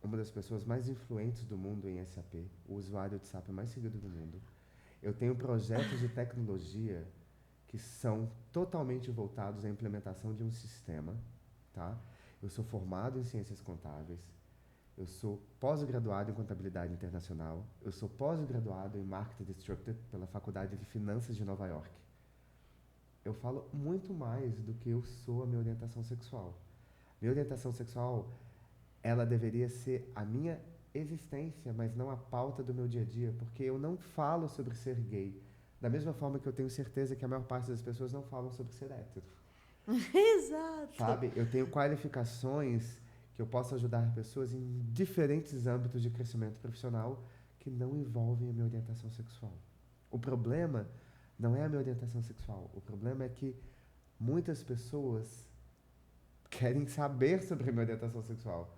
uma das pessoas mais influentes do mundo em SAP, o usuário de SAP mais seguido do mundo. Eu tenho projetos de tecnologia que são totalmente voltados à implementação de um sistema, tá? Eu sou formado em ciências contábeis, eu sou pós-graduado em contabilidade internacional, eu sou pós-graduado em marketing instructor pela Faculdade de Finanças de Nova York. Eu falo muito mais do que eu sou a minha orientação sexual. Minha orientação sexual, ela deveria ser a minha existência, mas não a pauta do meu dia a dia, porque eu não falo sobre ser gay, da mesma forma que eu tenho certeza que a maior parte das pessoas não falam sobre ser hétero. Exato. Sabe? Eu tenho qualificações que eu posso ajudar pessoas em diferentes âmbitos de crescimento profissional que não envolvem a minha orientação sexual. O problema não é a minha orientação sexual. O problema é que muitas pessoas querem saber sobre a minha orientação sexual.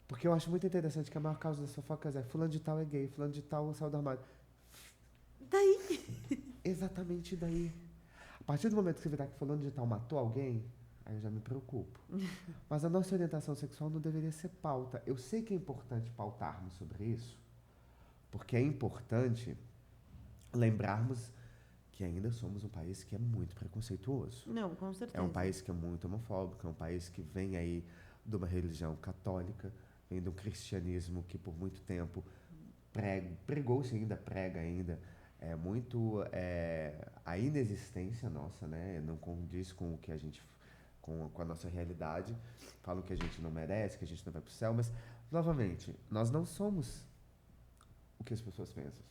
Porque eu acho muito interessante que a maior causa das fofocas é fulano de tal é gay, fulano de tal saiu do armário. Daí? Exatamente daí. A partir do momento que você vê que fulano de tal matou alguém, aí eu já me preocupo. Mas a nossa orientação sexual não deveria ser pauta. Eu sei que é importante pautarmos sobre isso, porque é importante lembrarmos que ainda somos um país que é muito preconceituoso. Não, com certeza. É um país que é muito homofóbico, é um país que vem aí de uma religião católica, vem de um cristianismo que por muito tempo pregou-se ainda, prega ainda, a inexistência nossa, né? Não condiz com o que a gente, com a nossa realidade. Falam que a gente não merece, que a gente não vai para o céu, mas, novamente, nós não somos o que as pessoas pensam.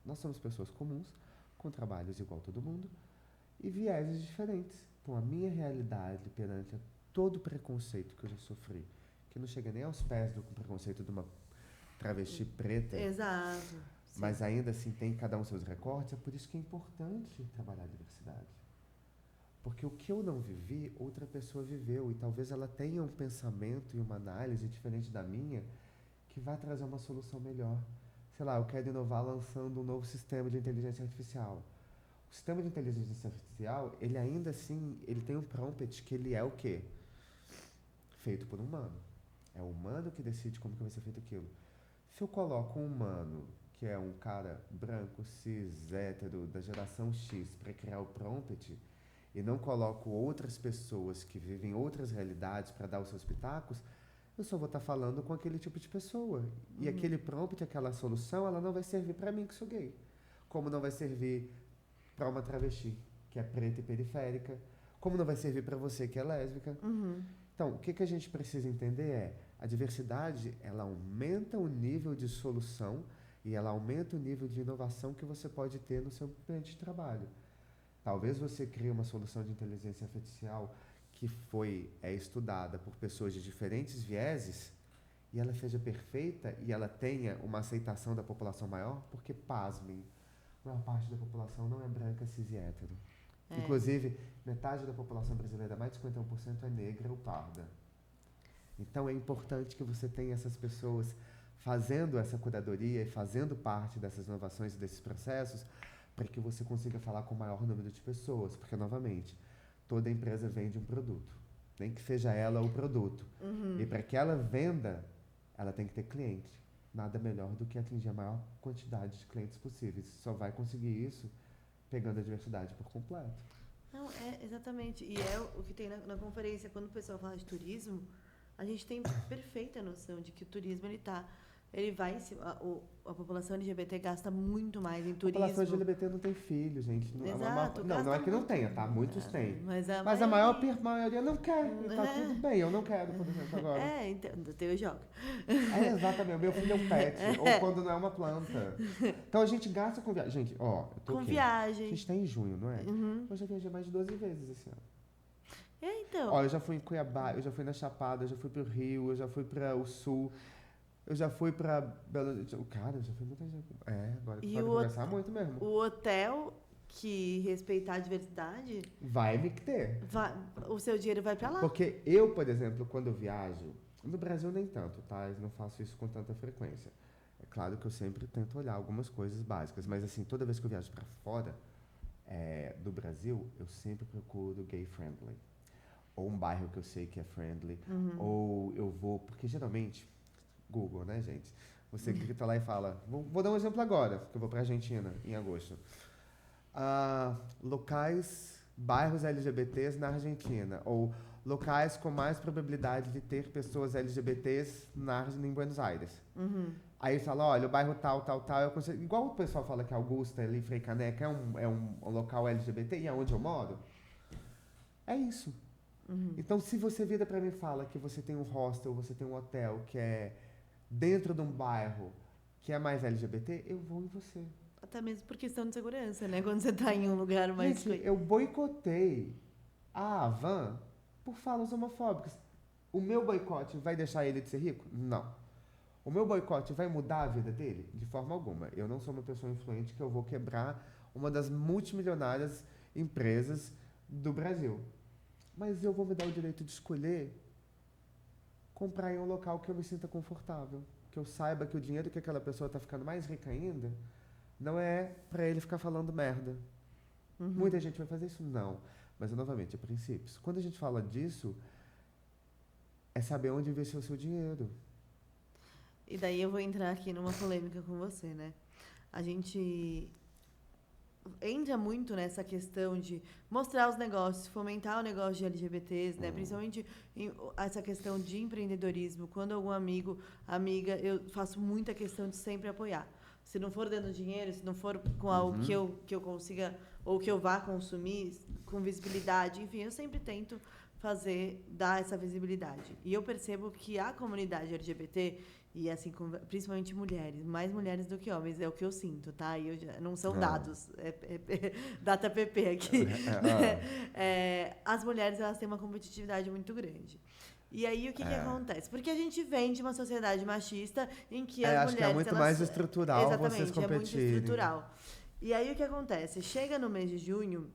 Nós somos pessoas comuns, com trabalhos igual a todo mundo, e vieses diferentes. Então, a minha realidade perante todo o preconceito que eu já sofri, que não chega nem aos pés do preconceito de uma travesti preta. Exato. Mas ainda assim tem cada um seus recortes, é por isso que é importante trabalhar a diversidade. Porque o que eu não vivi, outra pessoa viveu, e talvez ela tenha um pensamento e uma análise diferente da minha, que vai trazer uma solução melhor. Sei lá, eu quero inovar lançando um novo sistema de inteligência artificial. O sistema de inteligência artificial, ele ainda assim, ele tem um prompt que ele é o quê? Feito por um humano. É o humano que decide como que vai ser feito aquilo. Se eu coloco um humano, que é um cara branco, cis, hétero, da geração X, para criar o prompt, e não coloco outras pessoas que vivem outras realidades para dar os seus pitacos, eu só vou estar falando com aquele tipo de pessoa. E aquele prompt, aquela solução, ela não vai servir para mim que sou gay. Como não vai servir para uma travesti, que é preta e periférica. Como não vai servir para você, que é lésbica. Então, o que a gente precisa entender é, a diversidade, ela aumenta o nível de solução e ela aumenta o nível de inovação que você pode ter no seu ambiente de trabalho. Talvez você crie uma solução de inteligência artificial que foi estudada por pessoas de diferentes vieses e ela seja perfeita e ela tenha uma aceitação da população maior, porque, pasmem, a maior parte da população não é branca, cis e hétero. Inclusive, metade da população brasileira, mais de 51%, é negra ou parda. Então, é importante que você tenha essas pessoas fazendo essa curadoria e fazendo parte dessas inovações e desses processos para que você consiga falar com o maior número de pessoas. Porque, novamente, toda empresa vende um produto, nem que seja ela o produto. E para que ela venda, ela tem que ter cliente. Nada melhor do que atingir a maior quantidade de clientes possíveis. Só vai conseguir isso pegando a diversidade por completo. Não, exatamente. E é o que tem na conferência. Quando o pessoal fala de turismo, a gente tem perfeita noção de que o turismo, ele vai em cima. A população LGBT gasta muito mais em A turismo. população LGBT não tem filho, gente. Exato, Não é que não muito. tenha, tá? Muitos têm. Mas a Mas a maioria não quer. E tá É. tudo bem, eu não quero, por exemplo, agora. Então, eu jogo. É, exatamente. Meu filho é um pet. Ou quando não é uma planta. Então a gente gasta com viagem. Gente, ó, eu tô Com aqui. A viagem. gente tá em junho, não é? Uhum. Eu já viajei mais de 12 vezes esse ano. Então. Ó, eu já fui em Cuiabá, eu já fui na Chapada, eu já fui pro Rio, eu já fui para o Sul, eu já fui pra Belo Horizonte. Cara, eu já fui muita gente. Agora E pode conversar muito mesmo. O hotel que respeitar a diversidade, Vai me ter. o seu dinheiro vai pra lá. Porque eu, por exemplo, quando eu viajo, no Brasil nem tanto, tá? Eu não faço isso com tanta frequência. É claro que eu sempre tento olhar algumas coisas básicas, mas assim, toda vez que eu viajo pra fora do Brasil, eu sempre procuro gay friendly. Ou um bairro que eu sei que é friendly, ou eu vou, porque geralmente, Google, né, gente? Você grita lá e fala, vou dar um exemplo agora, que eu vou pra Argentina em agosto. Bairros LGBTs na Argentina, ou locais com mais probabilidade de ter pessoas LGBTs em Buenos Aires. Aí fala, olha, o bairro tal, eu consigo... Igual o pessoal fala que Augusta, ali, Frei Caneca, é um local LGBT, e é onde eu moro. É isso. Então, se você vira pra mim e fala que você tem um hostel, você tem um hotel que é dentro de um bairro que é mais LGBT, eu vou em você. Até mesmo por questão de segurança, né? Quando você tá em um lugar mais... Gente, eu boicotei a Havan por falas homofóbicas. O meu boicote vai deixar ele de ser rico? Não. O meu boicote vai mudar a vida dele? De forma alguma. Eu não sou uma pessoa influente que eu vou quebrar uma das multimilionárias empresas do Brasil. Mas eu vou me dar o direito de escolher comprar em um local que eu me sinta confortável. Que eu saiba que o dinheiro que aquela pessoa está ficando mais rica ainda não é para ele ficar falando merda. Muita gente vai fazer isso? Não. Mas, novamente, é princípios. Quando a gente fala disso, é saber onde investir o seu dinheiro. E daí eu vou entrar aqui numa polêmica com você, né? A gente entra muito nessa questão de mostrar os negócios, fomentar o negócio de LGBTs, né? Principalmente essa questão de empreendedorismo. Quando algum amiga, eu faço muita questão de sempre apoiar. Se não for dando dinheiro, se não for com algo que eu consiga ou que eu vá consumir com visibilidade, enfim, eu sempre tento dar essa visibilidade. E eu percebo que a comunidade LGBT, e assim, principalmente mulheres, mais mulheres do que homens, é o que eu sinto, tá? E não são dados, data PP aqui. As mulheres, elas têm uma competitividade muito grande. E aí, o que acontece? Porque a gente vem de uma sociedade machista em que as mulheres... Acho que é muito mais estrutural vocês competirem. Exatamente, é muito estrutural. E aí, o que acontece? Chega no mês de junho,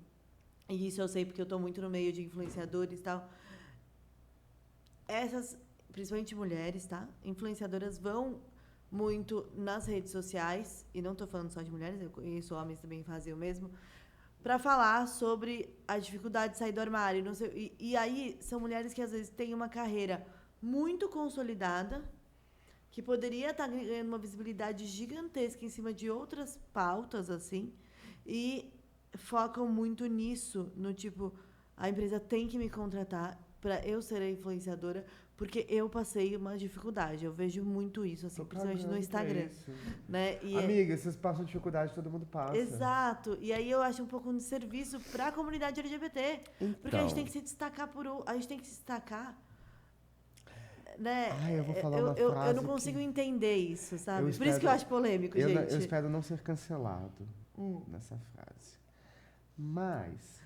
e isso eu sei porque eu estou muito no meio de influenciadores e tal, essas, principalmente mulheres, tá? Influenciadoras vão muito nas redes sociais, e não estou falando só de mulheres, eu conheço homens também que fazem o mesmo, para falar sobre a dificuldade de sair do armário. Não sei, e aí são mulheres que às vezes têm uma carreira muito consolidada, que poderia estar ganhando uma visibilidade gigantesca em cima de outras pautas, assim, e focam muito nisso, no tipo, a empresa tem que me contratar para eu ser a influenciadora, porque eu passei uma dificuldade. Eu vejo muito isso, assim, principalmente no Instagram. Né? Amiga, vocês passam dificuldade, todo mundo passa. Exato. E aí eu acho um pouco um desserviço para a comunidade LGBT. Então. Porque a gente tem que se destacar a gente tem que se destacar. Né? Eu vou falar uma frase eu não consigo entender isso, sabe? Por isso que eu acho polêmico, gente. Eu espero não ser cancelado nessa frase. Mas...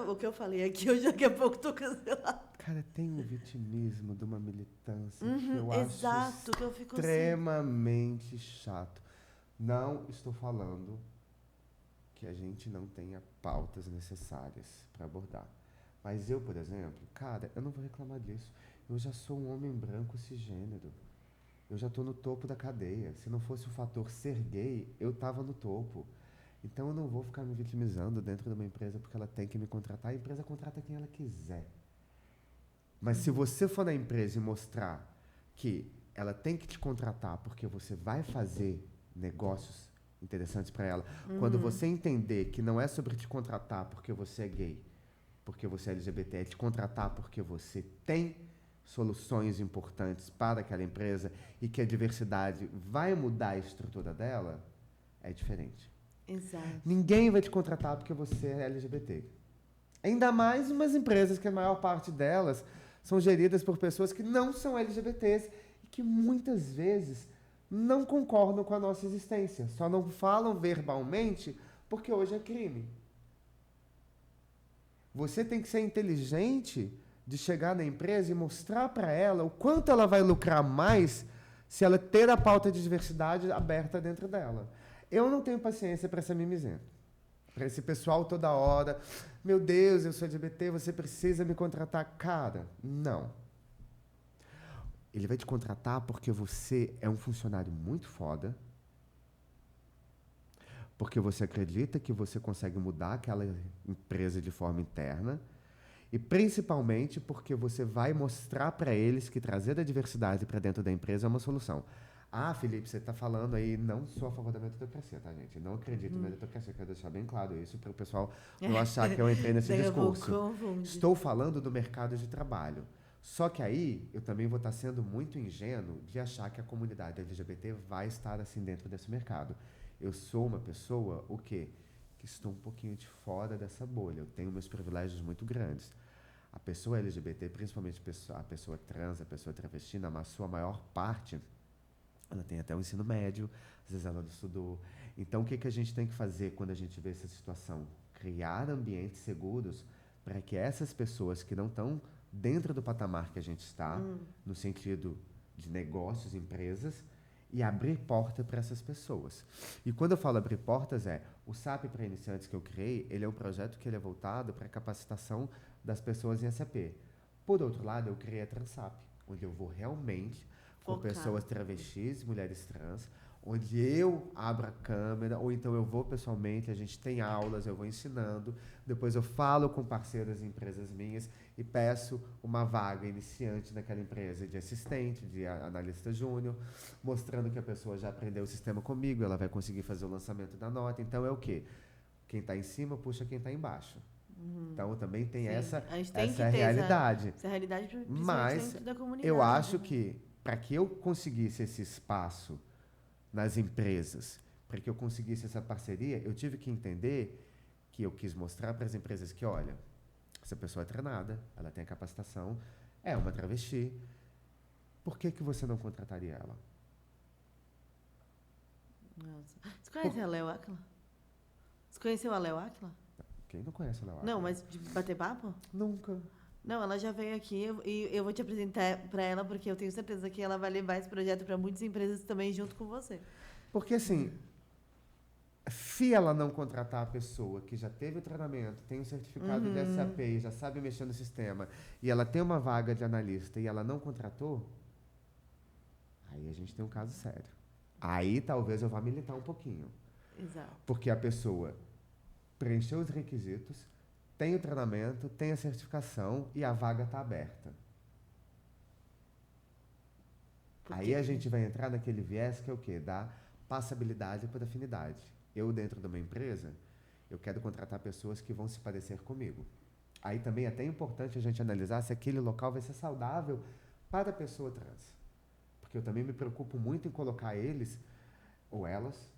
o que eu falei aqui, eu daqui a pouco estou cancelado. Cara, tem um vitimismo de uma militância que eu acho que eu fico extremamente chato. Não estou falando que a gente não tenha pautas necessárias para abordar. Mas eu, por exemplo, cara, eu não vou reclamar disso. Eu já sou um homem branco cisgênero. Eu já estou no topo da cadeia. Se não fosse o fator ser gay, eu estava no topo. Então eu não vou ficar me vitimizando dentro de uma empresa porque ela tem que me contratar. A empresa contrata quem ela quiser. Mas se você for na empresa e mostrar que ela tem que te contratar porque você vai fazer negócios interessantes para ela, quando você entender que não é sobre te contratar porque você é gay, porque você é LGBT, é te contratar porque você tem soluções importantes para aquela empresa e que a diversidade vai mudar a estrutura dela, é diferente. Exato. Ninguém vai te contratar porque você é LGBT. Ainda mais umas empresas que a maior parte delas são geridas por pessoas que não são LGBTs e que muitas vezes não concordam com a nossa existência. Só não falam verbalmente porque hoje é crime. Você tem que ser inteligente de chegar na empresa e mostrar para ela o quanto ela vai lucrar mais se ela ter a pauta de diversidade aberta dentro dela. Eu não tenho paciência para essa mimizenta. Para esse pessoal toda hora, meu Deus, eu sou LGBT, você precisa me contratar. Cara, não. Ele vai te contratar porque você é um funcionário muito foda, porque você acredita que você consegue mudar aquela empresa de forma interna, e principalmente porque você vai mostrar para eles que trazer a diversidade para dentro da empresa é uma solução. Ah, Felipe, você está falando aí, não sou a favor da meritocracia, tá, gente? Não acredito em meritocracia, quero deixar bem claro isso para o pessoal não achar que eu entrei nesse discurso. Estou falando do mercado de trabalho. Só que aí, eu também vou estar sendo muito ingênuo de achar que a comunidade LGBT vai estar assim dentro desse mercado. Eu sou uma pessoa, o quê? Que estou um pouquinho de fora dessa bolha. Eu tenho meus privilégios muito grandes. A pessoa LGBT, principalmente a pessoa trans, a pessoa travesti, na sua maior parte, ela tem até o ensino médio, às vezes ela não estudou. Então, o que a gente tem que fazer quando a gente vê essa situação? Criar ambientes seguros para que essas pessoas que não estão dentro do patamar que a gente está, no sentido de negócios, empresas, e abrir porta para essas pessoas. E quando eu falo abrir portas, o SAP para iniciantes que eu criei, ele é um projeto que ele é voltado para a capacitação das pessoas em SAP. Por outro lado, eu criei a Transap, onde eu vou realmente com pessoas travestis, mulheres trans, onde eu abro a câmera, ou então eu vou pessoalmente, a gente tem aulas, eu vou ensinando, depois eu falo com parceiras de empresas minhas e peço uma vaga iniciante naquela empresa de assistente, de analista júnior, mostrando que a pessoa já aprendeu o sistema comigo, ela vai conseguir fazer o lançamento da nota. Então é o quê? Quem está em cima puxa quem está embaixo. Então também tem essa realidade. Essa realidade, principalmente mas dentro da comunidade. Eu acho que para que eu conseguisse esse espaço nas empresas, para que eu conseguisse essa parceria, eu tive que entender que eu quis mostrar para as empresas que, olha, essa pessoa é treinada, ela tem a capacitação, é uma travesti, por que você não contrataria ela? Nossa. Você conhece a Léo Áquila? Você conheceu a Léo Áquila? Quem não conhece a Léo Áquila? Não, mas de bater papo? Nunca. Não, ela já veio aqui e eu vou te apresentar para ela, porque eu tenho certeza que ela vai levar esse projeto para muitas empresas também junto com você. Porque, assim, se ela não contratar a pessoa que já teve o treinamento, tem o certificado de SAP, já sabe mexer no sistema, e ela tem uma vaga de analista e ela não contratou, aí a gente tem um caso sério. Aí talvez eu vá militar um pouquinho. Exato. Porque a pessoa preencheu os requisitos, tem o treinamento, tem a certificação e a vaga está aberta. Aí a gente vai entrar naquele viés que é o quê? Da passabilidade por afinidade. Eu, dentro de uma empresa, eu quero contratar pessoas que vão se parecer comigo. Aí também é até importante a gente analisar se aquele local vai ser saudável para a pessoa trans. Porque eu também me preocupo muito em colocar eles ou elas.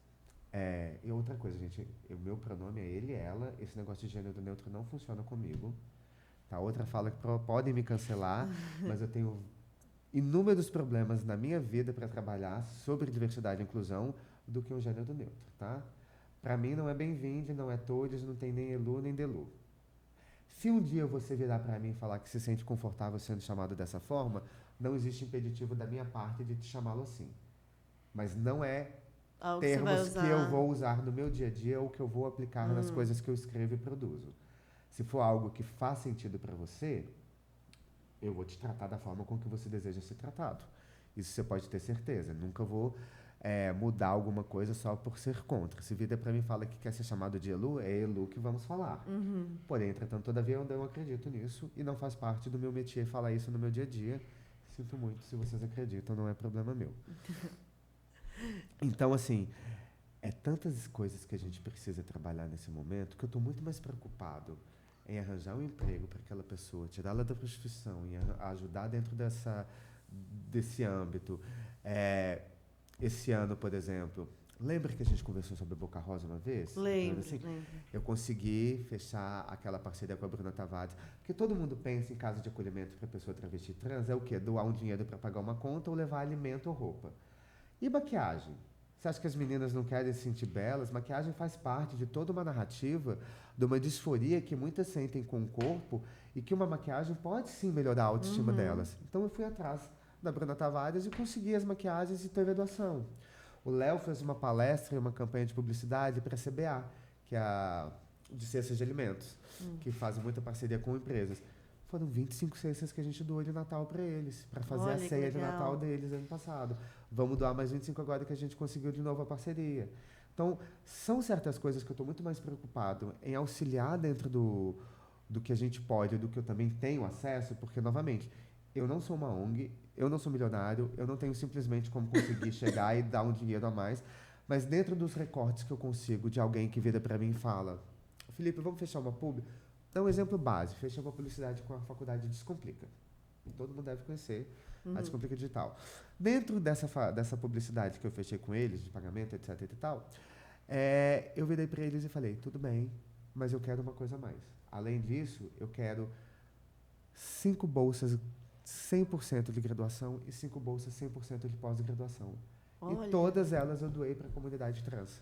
E outra coisa, gente, o meu pronome é ele e ela, esse negócio de gênero neutro não funciona comigo. Tá? Outra fala que podem me cancelar, mas eu tenho inúmeros problemas na minha vida para trabalhar sobre diversidade e inclusão do que um gênero neutro, tá? Para mim não é bem-vindo, não é todos, não tem nem Elu nem Delu. Se um dia você virar para mim e falar que se sente confortável sendo chamado dessa forma, não existe impeditivo da minha parte de te chamá-lo assim. Mas não é termos que eu vou usar no meu dia a dia ou que eu vou aplicar nas coisas que eu escrevo e produzo. Se for algo que faz sentido para você, eu vou te tratar da forma com que você deseja ser tratado. Isso você pode ter certeza. Nunca vou mudar alguma coisa só por ser contra. Se vida para mim fala que quer ser chamado de Elu, é Elu que vamos falar. Porém, entretanto, todavia, eu não acredito nisso e não faz parte do meu métier falar isso no meu dia a dia. Sinto muito, se vocês acreditam, não é problema meu. Então, assim, tantas coisas que a gente precisa trabalhar nesse momento que eu estou muito mais preocupado em arranjar um emprego para aquela pessoa, tirá-la da prostituição e ajudar dentro desse âmbito. Esse ano, por exemplo, lembra que a gente conversou sobre Boca Rosa uma vez? Lembro, Assim, lembro. eu consegui fechar aquela parceria com a Bruna Tavares, porque todo mundo pensa em casa de acolhimento para pessoa travesti trans, é o quê? Doar um dinheiro para pagar uma conta ou levar alimento ou roupa. E maquiagem? Você acha que as meninas não querem se sentir belas? Maquiagem faz parte de toda uma narrativa de uma disforia que muitas sentem com o corpo e que uma maquiagem pode sim melhorar a autoestima delas. Então eu fui atrás da Bruna Tavares e consegui as maquiagens e teve a doação. O Léo fez uma palestra e uma campanha de publicidade para a CBA, que é a de cestas de alimentos, que faz muita parceria com empresas. Foram 25 cestas que a gente doou de Natal para eles, para fazer Olha, a que ceia de legal. Natal deles ano passado. Vamos doar mais 25 agora que a gente conseguiu de novo a parceria. Então, são certas coisas que eu estou muito mais preocupado em auxiliar dentro do que a gente pode, do que eu também tenho acesso, porque, novamente, eu não sou uma ONG, eu não sou milionário, eu não tenho simplesmente como conseguir chegar e dar um dinheiro a mais, mas dentro dos recortes que eu consigo de alguém que vira para mim e fala: Felipe, vamos fechar uma pub? Dá um exemplo básico, fechar uma publicidade com a faculdade Descomplica. Todo mundo deve conhecer a Descomplica Digital. Dentro dessa publicidade que eu fechei com eles, de pagamento, etc e tal, eu virei para eles e falei: tudo bem, mas eu quero uma coisa a mais. Além disso, eu quero 5 bolsas 100% de graduação e 5 bolsas 100% de pós-graduação. Olha. E todas elas eu doei para a comunidade trans.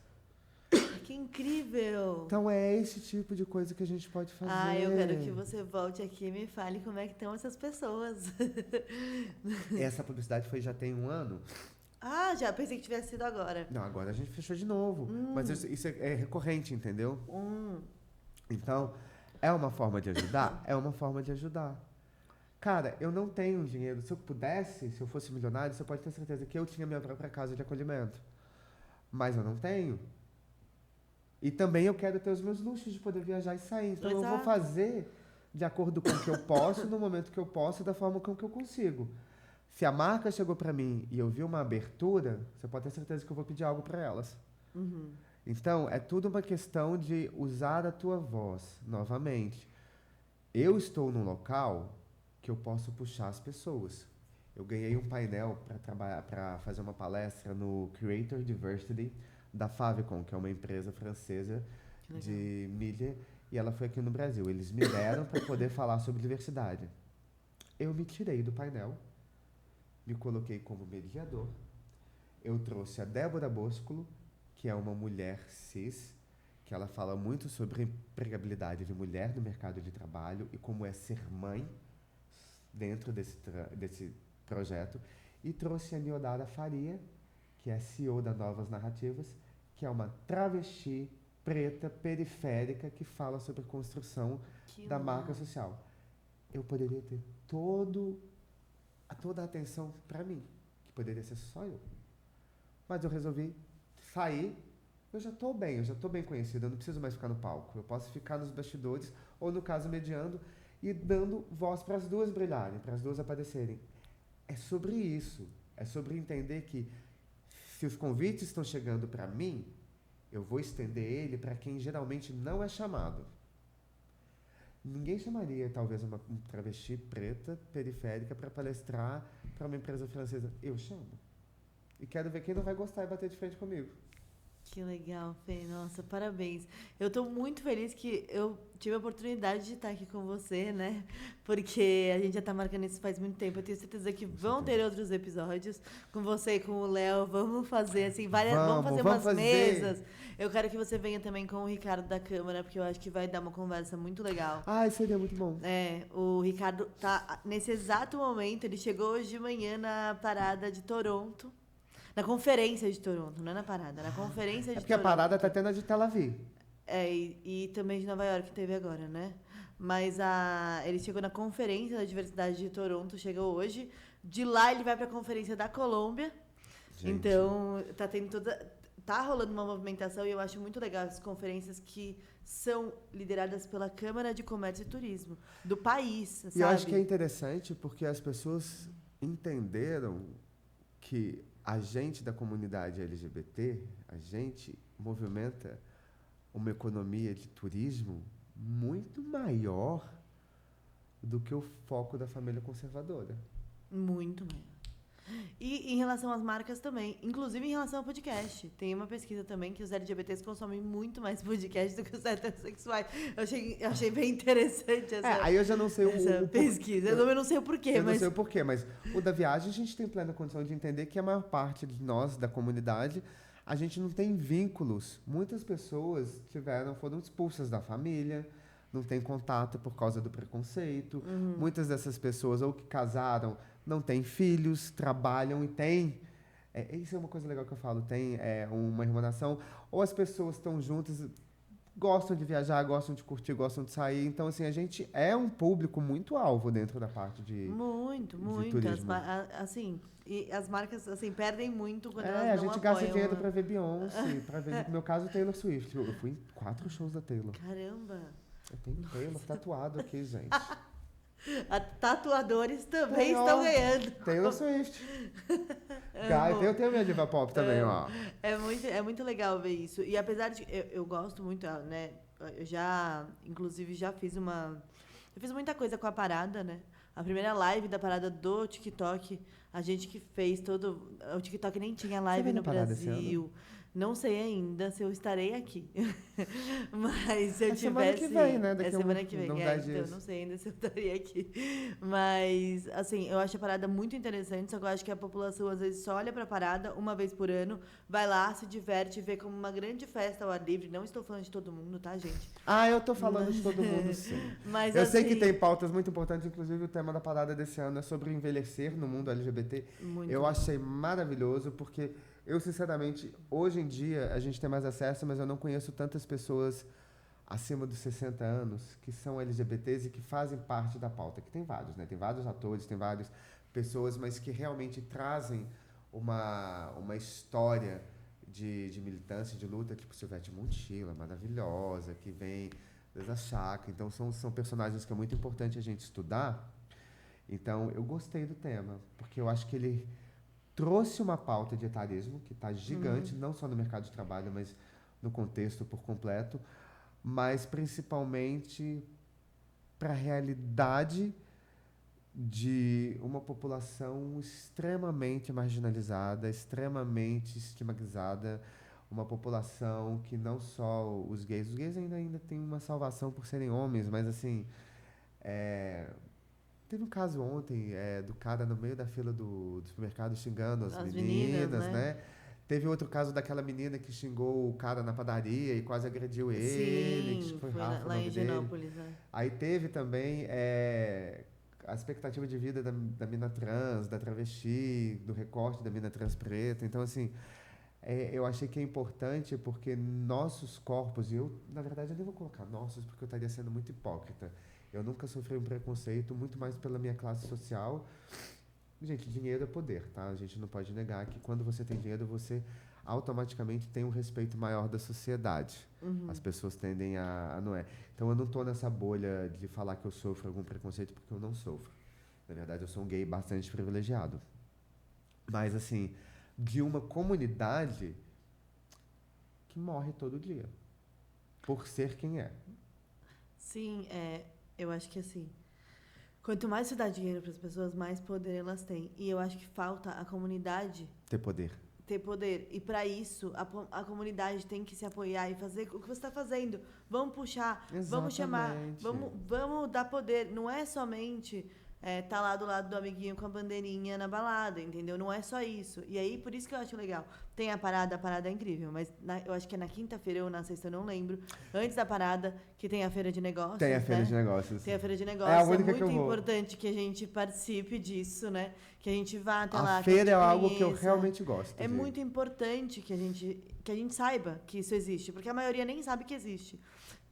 Que incrível! Então é esse tipo de coisa que a gente pode fazer. Ah, eu quero que você volte aqui e me fale como é que estão essas pessoas. Essa publicidade já tem 1 ano. Ah, já pensei que tivesse sido agora. Não, agora a gente fechou de novo. Mas isso é recorrente, entendeu? Então, é uma forma de ajudar? É uma forma de ajudar. Cara, eu não tenho dinheiro. Se eu pudesse, se eu fosse milionário, você pode ter certeza que eu tinha minha própria casa de acolhimento. Mas eu não tenho. E também eu quero ter os meus luxos de poder viajar e sair. Então eu vou fazer de acordo com o que eu posso, no momento que eu posso, da forma com que eu consigo. Se a marca chegou para mim e eu vi uma abertura, você pode ter certeza que eu vou pedir algo para elas. Então, é tudo uma questão de usar a tua voz, novamente. Eu estou num local que eu posso puxar as pessoas. Eu ganhei um painel para fazer uma palestra no Creator Diversity da Favicon, que é uma empresa francesa de mídia, e ela foi aqui no Brasil. Eles me deram para poder falar sobre diversidade. Eu me tirei do painel, me coloquei como mediador. Eu trouxe a Débora Boscolo, que é uma mulher cis, que ela fala muito sobre a empregabilidade de mulher no mercado de trabalho e como é ser mãe dentro desse projeto. E trouxe a Niodara Faria, que é CEO da Novas Narrativas, que é uma travesti preta periférica que fala sobre a construção da marca social. Eu poderia ter toda a atenção para mim, que poderia ser só eu. Mas eu resolvi sair. Eu já estou bem conhecido, eu não preciso mais ficar no palco. Eu posso ficar nos bastidores, ou no caso, mediando, e dando voz para as duas brilharem, para as duas aparecerem. É sobre isso. É sobre entender que se os convites estão chegando para mim, eu vou estender ele para quem geralmente não é chamado. Ninguém chamaria, talvez, uma travesti preta, periférica, para palestrar para uma empresa francesa. Eu chamo. E quero ver quem não vai gostar e bater de frente comigo. Que legal, Fê. Nossa, parabéns. Eu tô muito feliz que eu tive a oportunidade de estar aqui com você, né? Porque a gente já tá marcando isso faz muito tempo. Eu tenho certeza que vão ter outros episódios com você e com o Léo. Vamos fazer, assim, vamos fazer umas mesas. Eu quero que você venha também com o Ricardo da Câmara, porque eu acho que vai dar uma conversa muito legal. Ah, isso seria muito bom. O Ricardo tá, nesse exato momento, ele chegou hoje de manhã na parada de Toronto. Na conferência de Toronto, não é na parada, na conferência de Toronto. Porque a parada tá tendo a de Tel Aviv. E também de Nova York teve agora, né? Mas ele chegou na conferência da diversidade de Toronto, chegou hoje. De lá ele vai para a conferência da Colômbia. Gente. Então, tá rolando uma movimentação e eu acho muito legal essas conferências que são lideradas pela Câmara de Comércio e Turismo do país, sabe? E eu acho que é interessante porque as pessoas entenderam que a gente da comunidade LGBT, a gente movimenta uma economia de turismo muito maior do que o foco da família conservadora. Muito maior. E em relação às marcas também, inclusive em relação ao podcast. Tem uma pesquisa também que os LGBTs consomem muito mais podcast do que os heterossexuais. Eu achei bem interessante essa, aí eu já não sei essa pesquisa. Eu não sei o porquê, eu não sei o porquê, mas o da viagem a gente tem plena condição de entender que a maior parte de nós, da comunidade, a gente não tem vínculos. Muitas pessoas foram expulsas da família, não tem contato por causa do preconceito. Muitas dessas pessoas, ou que casaram, não têm filhos, trabalham e têm... isso é uma coisa legal que eu falo, tem uma irmanação. Ou as pessoas estão juntas, gostam de viajar, gostam de curtir, gostam de sair. Então, assim, a gente é um público muito alvo dentro da parte de muito. turismo. Assim, e as marcas, assim, perdem muito quando elas A não gente apoiam. gasta dinheiro pra ver Beyoncé, pra ver, no meu caso, Taylor Swift. Eu fui em 4 shows da Taylor. Caramba! Eu tenho Taylor tatuado aqui, gente. Tatuadores também estão ganhando. Taylor Swift. Eu tenho minha diva pop também, ó. É muito legal ver isso. E apesar de... Eu gosto muito, né? Eu inclusive, já fiz eu fiz muita coisa com a parada, né? A primeira live da parada do TikTok, a gente que fez todo... O TikTok nem tinha live no Brasil. Não sei ainda se eu estarei aqui. Mas se eu tivesse... semana que vem, né? Semana que vem. Então, eu não sei ainda se eu estaria aqui. Mas, assim, eu acho a parada muito interessante, só que eu acho que a população, às vezes, só olha pra parada uma vez por ano, vai lá, se diverte, vê como uma grande festa ao ar livre. Não estou falando de todo mundo, tá, gente? Eu tô falando de todo mundo, sim. Mas, eu sei que tem pautas muito importantes, inclusive o tema da parada desse ano é sobre envelhecer no mundo LGBT. Eu achei maravilhoso, porque... Eu, sinceramente, hoje em dia, a gente tem mais acesso, mas eu não conheço tantas pessoas acima dos 60 anos que são LGBTs e que fazem parte da pauta. Que tem vários, né? Tem vários atores, tem várias pessoas, mas que realmente trazem uma história de militância, de luta, tipo Silvete Montilla, maravilhosa, que vem desde a Chacra. Então, são personagens que é muito importante a gente estudar. Então, eu gostei do tema, porque eu acho que ele... trouxe uma pauta de etarismo, que está gigante, não só no mercado de trabalho, mas no contexto por completo, mas principalmente para a realidade de uma população extremamente marginalizada, extremamente estigmatizada, uma população que não só os gays ainda têm uma salvação por serem homens, mas assim... Teve um caso ontem do cara no meio da fila do supermercado xingando as meninas, né? Teve outro caso daquela menina que xingou o cara na padaria e quase agrediu ele. Sim, que foi Rafa, lá em Higienópolis, né? Aí teve também a expectativa de vida da mina trans, da travesti, do recorte da mina trans preta. Então, assim, eu achei que é importante porque nossos corpos, e eu, na verdade, eu nem vou colocar nossos porque eu estaria sendo muito hipócrita. Eu nunca sofri um preconceito, muito mais pela minha classe social. Gente, dinheiro é poder, tá? A gente não pode negar que quando você tem dinheiro, você automaticamente tem um respeito maior da sociedade. As pessoas tendem a não é. Então, eu não estou nessa bolha de falar que eu sofro algum preconceito, porque eu não sofro. Na verdade, eu sou um gay bastante privilegiado. Mas, assim, de uma comunidade que morre todo dia, por ser quem é. Sim, eu acho que assim, quanto mais você dá dinheiro para as pessoas, mais poder elas têm. E eu acho que falta a comunidade ter poder. E para isso, a comunidade tem que se apoiar e fazer o que você está fazendo. Vamos puxar, vamos chamar, vamos dar poder. Não é somente tá lá do lado do amiguinho com a bandeirinha na balada, entendeu? Não é só isso. E aí, por isso que eu acho legal. Tem a parada é incrível, mas eu acho que é na quinta-feira ou na sexta, eu não lembro. Antes da parada, que tem a feira de negócios. Tem a feira de negócios. Tem a feira de negócios. É muito importante que a gente participe disso, né? Que a gente vá até lá. A feira é algo que eu realmente gosto. É muito importante que a gente saiba que isso existe, porque a maioria nem sabe que existe.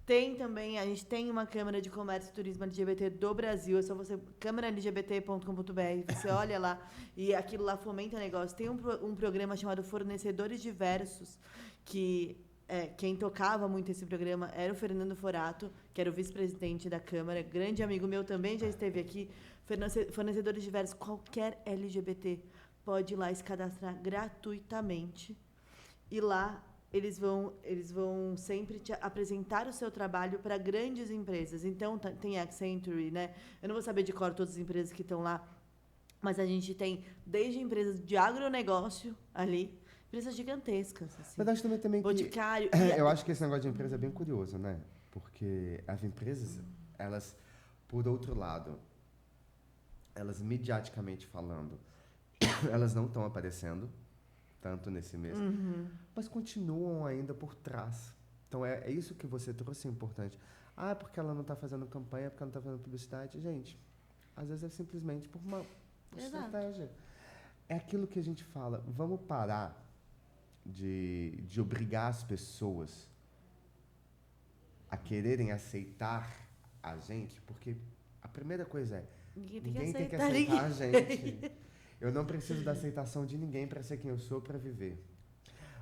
Tem também, a gente tem uma Câmara de Comércio e Turismo LGBT do Brasil, é só você, câmaralgbt.com.br, você olha lá, e aquilo lá fomenta negócio. Tem um programa chamado Fornecedores Diversos, que quem tocava muito esse programa era o Fernando Forato, que era o vice-presidente da Câmara, grande amigo meu, também já esteve aqui. Fornecedores Diversos, qualquer LGBT pode ir lá e se cadastrar gratuitamente, e lá eles vão sempre te apresentar o seu trabalho para grandes empresas. Então, tem a Accenture, né? Eu não vou saber de cor todas as empresas que estão lá, mas a gente tem desde empresas de agronegócio ali, empresas gigantescas. Assim. Mas acho também que... Boticário. Eu acho que esse negócio de empresa é bem curioso, né? Porque as empresas, elas, por outro lado, elas midiaticamente falando, elas não estão aparecendo tanto nesse mês, mas continuam ainda por trás. Então, é isso que você trouxe, é importante. Ah, porque ela não está fazendo campanha, porque ela não está fazendo publicidade. Gente, às vezes é simplesmente por uma estratégia. É aquilo que a gente fala, vamos parar de obrigar as pessoas a quererem aceitar a gente, porque a primeira coisa é, ninguém tem que aceitar a gente. Eu não preciso da aceitação de ninguém para ser quem eu sou, para viver.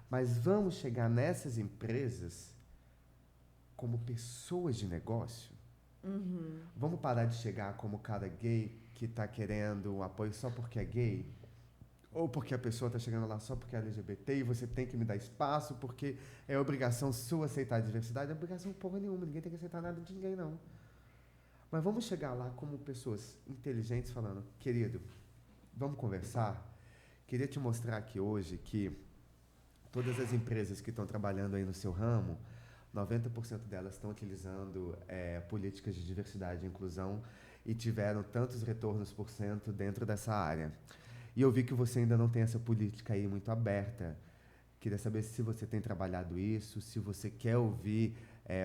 Mas vamos chegar nessas empresas como pessoas de negócio? Vamos parar de chegar como cara gay que está querendo um apoio só porque é gay? Ou porque a pessoa está chegando lá só porque é LGBT e você tem que me dar espaço porque é obrigação sua aceitar a diversidade? É obrigação porra nenhuma, ninguém tem que aceitar nada de ninguém, não. Mas vamos chegar lá como pessoas inteligentes falando, querido, vamos conversar? Queria te mostrar aqui hoje que todas as empresas que estão trabalhando aí no seu ramo, 90% delas estão utilizando políticas de diversidade e inclusão e tiveram tantos retornos por cento dentro dessa área. E eu vi que você ainda não tem essa política aí muito aberta. Queria saber se você tem trabalhado isso, se você quer ouvir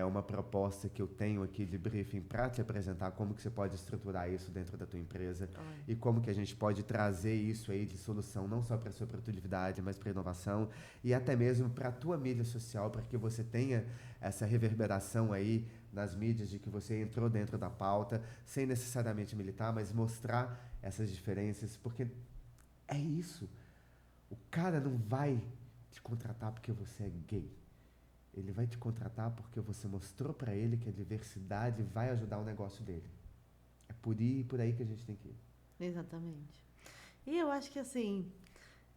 uma proposta que eu tenho aqui de briefing para te apresentar como que você pode estruturar isso dentro da tua empresa e como que a gente pode trazer isso aí de solução não só para a sua produtividade, mas para a inovação e até mesmo para a tua mídia social, para que você tenha essa reverberação aí nas mídias de que você entrou dentro da pauta, sem necessariamente militar, mas mostrar essas diferenças, porque é isso. O cara não vai te contratar porque você é gay. Ele vai te contratar porque você mostrou para ele que a diversidade vai ajudar o negócio dele. É por aí que a gente tem que ir. Exatamente. E eu acho que, assim,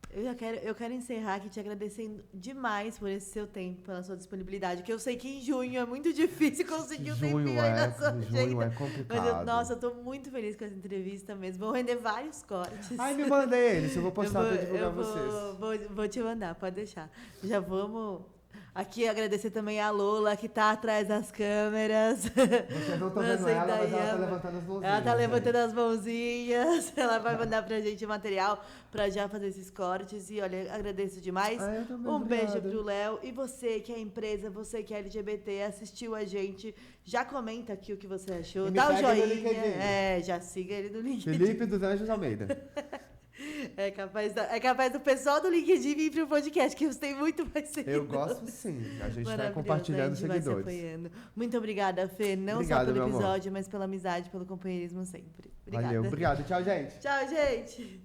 eu quero encerrar aqui te agradecendo demais por esse seu tempo, pela sua disponibilidade, que eu sei que em junho é muito difícil conseguir o tempinho aí na sua agenda. Junho é complicado. Mas eu tô muito feliz com essa entrevista mesmo. Vou render vários cortes. Ai, me manda eles, eu vou postar para divulgar vocês. Vou te mandar, pode deixar. Já vamos... Aqui agradecer também a Lola, que tá atrás das câmeras. Vocês não estão vendo ela, mas ela tá levantando as mãozinhas. Ela tá levantando as mãozinhas. Ela vai mandar pra gente material pra já fazer esses cortes. E olha, agradeço demais. Eu também, um obrigado. Beijo pro Léo. E você que é empresa, você que é LGBT, assistiu a gente, já comenta aqui o que você achou. Dá o joinha. Já siga ele no LinkedIn. Felipe dos Anjos Almeida. É capaz do pessoal do LinkedIn vir pro podcast, que você tem muito mais seguidores. Eu gosto sim. A gente vai compartilhando seguidores. Muito obrigada, Fê. Não só pelo episódio, mas pela amizade, pelo companheirismo sempre. Obrigada. Valeu, obrigado. Tchau, gente. Tchau, gente.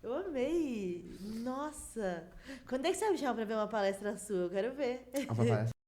Eu amei. Nossa. Quando é que você vai me chamar pra ver uma palestra sua? Eu quero ver. Uma palestra.